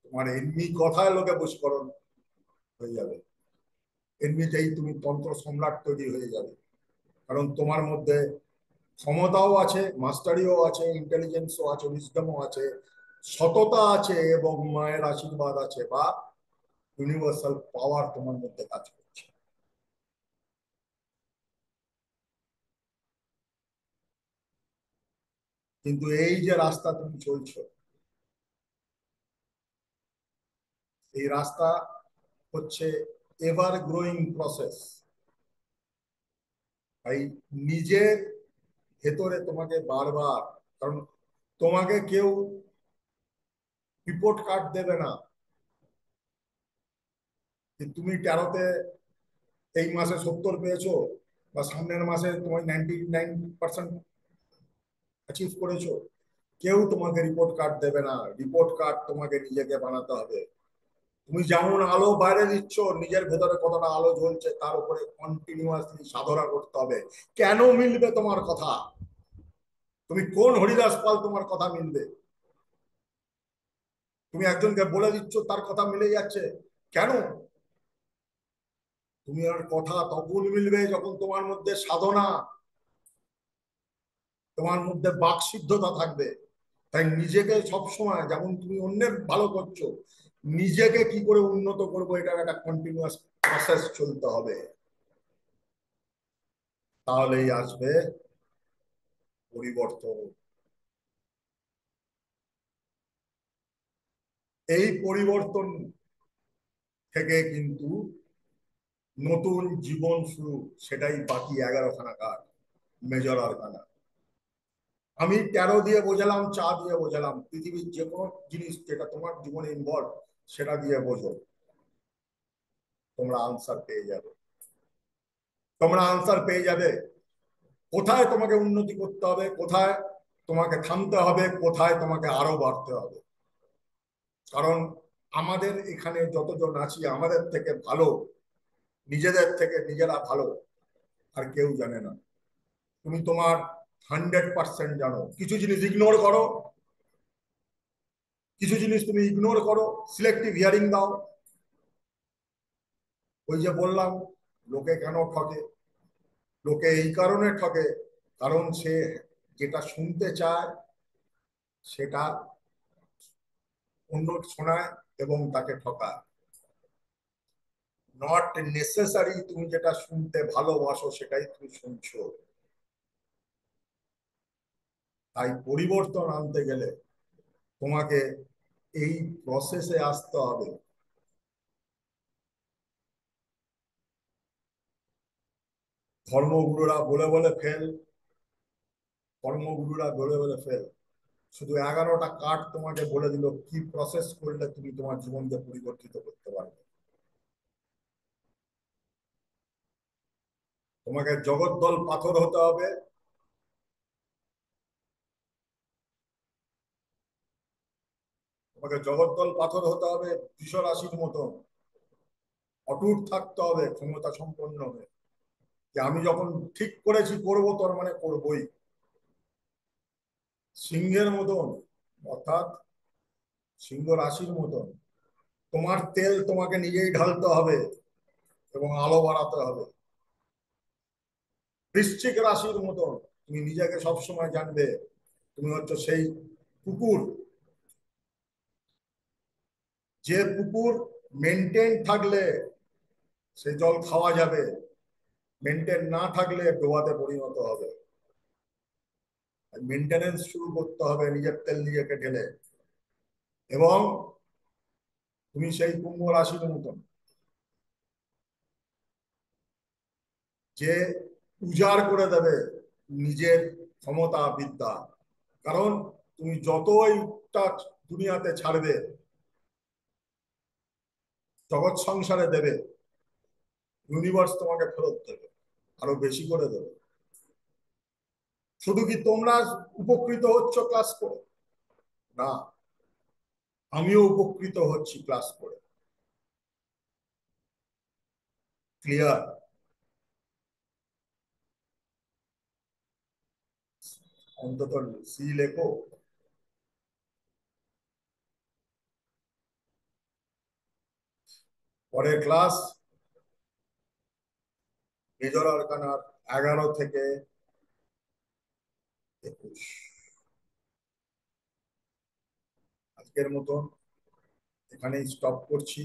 তোমার এমনি কথায় লোকে বশীকরণ হয়ে যাবে। এমনিতেই তুমি তন্ত্র সম্রাট তৈরি হয়ে যাবে। কারণ তোমার মধ্যে ক্ষমতাও আছে, মাস্টারিও আছে, ইন্টেলিজেন্সও আছে, উইজডমও আছে, সততা আছে, এবং মায়ের আশীর্বাদ আছে, বা ইউনিভার্সাল পাওয়ার তোমার মধ্যে কাজ করছে। কিন্তু এই যে রাস্তা তুমি চলছো, এই রাস্তা হচ্ছে এভার গ্রোয়িং প্রসেস। তাই নিজের ভেতরে তোমাকে বারবার, কারণ তোমাকে কেউ রিপোর্ট কার্ড দেবে না যে তুমি 13তে এই মাসে 70 পেয়েছো, বা সামনের মাসে তোমার 99% অ্যাচিভ করেছো। কেউ তোমাকে রিপোর্ট কার্ড দেবে না, রিপোর্ট কার্ড তোমাকে নিজেকে বানাতে হবে। তুমি যেমন আলো বাইরে দিচ্ছ, নিজের ভেতরে কতটা আলো জ্বলছে তার উপরে কন্টিনিউয়াসলি সাধনা করতে হবে। কেন মিলবে তোমার কথা? তুমি কোন হরিদাস পাল তোমার কথা মিলবে? তুমি একজনকে বলে দিচ্ছ, তার কথা মিলে যাচ্ছে, কেন? তুমি আর কথা তখন মিলবে যখন তোমার মধ্যে সাধনা, তোমার মধ্যে বাকসিদ্ধতা থাকবে। তাই নিজেকে সবসময়, যেমন তুমি অন্যের ভালো করছো, নিজেকে কি করে উন্নত করবো, এটার একটা কন্টিনিউয়াস প্রসেস চলতে হবে। তাহলেই আসবে পরিবর্তন। এই পরিবর্তন থেকে কিন্তু নতুন জীবন শুরু, সেটাই বাকি 11খানা কার্ড, মেজর আরকানা। আমি 13 দিয়ে বোঝালাম, চা দিয়ে বোঝালাম, পৃথিবীর যে কোনো জিনিস যেটা তোমার জীবনে ইনভলভ, সেটা দিয়ে বোঝো, তোমরা আনসার পেয়ে যাবে। তোমরা আনসার পেয়ে যাবে কোথায় তোমাকে উন্নতি করতে হবে, কোথায় তোমাকে থামতে হবে, কোথায় তোমাকে আরো বাড়তে হবে। কারণ আমাদের এখানে যতজন আছি আমাদের থেকে ভালো, নিজেদের থেকে নিজেরা ভালো আর কেউ জানে না। তুমি তোমার 100% জানো। কিছু জিনিস ইগনোর করো, কিছু জিনিস তুমি ইগনোর করো, সিলেক্টিভ হিয়ারিং দাও। ওই যে বললাম লোকে কেন ঠকে, লোকে এই কারণে ঠকে কারণ সে যেটা শুনতে চায় সেটা অন্য শোনায় এবং তাকে ঠকায়। নট নেসেসারি তুমি যেটা শুনতে ভালোবাসো সেটাই তুমি শুনছো। তাই পরিবর্তন আনতে গেলে তোমাকে এই প্রসেসে আসতে হবে। ধর্মগুরুরা বলে বলে ফেল, কর্মগুরুরা বলে বলে ফেল। শুধু 11টা কার্ড তোমাকে বলে দিল কি প্রসেস করলে তুমি তোমার জীবনকে পরিবর্তিত করতে পারবে। তোমাকে জগদ্দল পাথর হতে হবে, তোমাকে জগদ্দল পাথর হতে হবে, বৃষ রাশির মতন অটুট থাকতে হবে, ক্ষমতা সম্পন্ন হবে যে আমি যখন ঠিক করেছি করবো তার মানে করবোই। সিংহের মতন অর্থাৎ সিংহ রাশির মতন তোমার তেল তোমাকে নিজেই ঢালতে হবে এবং আলো বাড়াতে হবে। বৃশ্চিক রাশির মতন তুমি নিজেকে সবসময় জানবে তুমি হচ্ছে সেই পুকুর, যে পুকুর মেনটেন থাকলে সে জল খাওয়া যাবে, মেনটেন না থাকলে ডোবাতে পরিণত হবে। মেনটেনেন্স শুরু করতে হবে নিজের তেল নিজেকে ঢেলে। এবং তুমি সেই কুম্ভ রাশির মতন যে উজাড় করে দেবে নিজের ক্ষমতা বিদ্যা। কারণ তুমি যতই দুনিয়াতে ছাড়বে, জগৎ সংসারে দেবে, ইউনিভার্স তোমাকে ফেরত দেবে, আরো বেশি করে দেবে। শুধু কি তোমরা উপকৃত হচ্ছ ক্লাস করে? না, আমিও উপকৃত হচ্ছি ক্লাস করে। ক্লিয়ার? অন্তত সি লেখো। পরের ক্লাস মেজর আরকানার 11 থেকে 21। আজকের মতন এখানেই স্টপ করছি।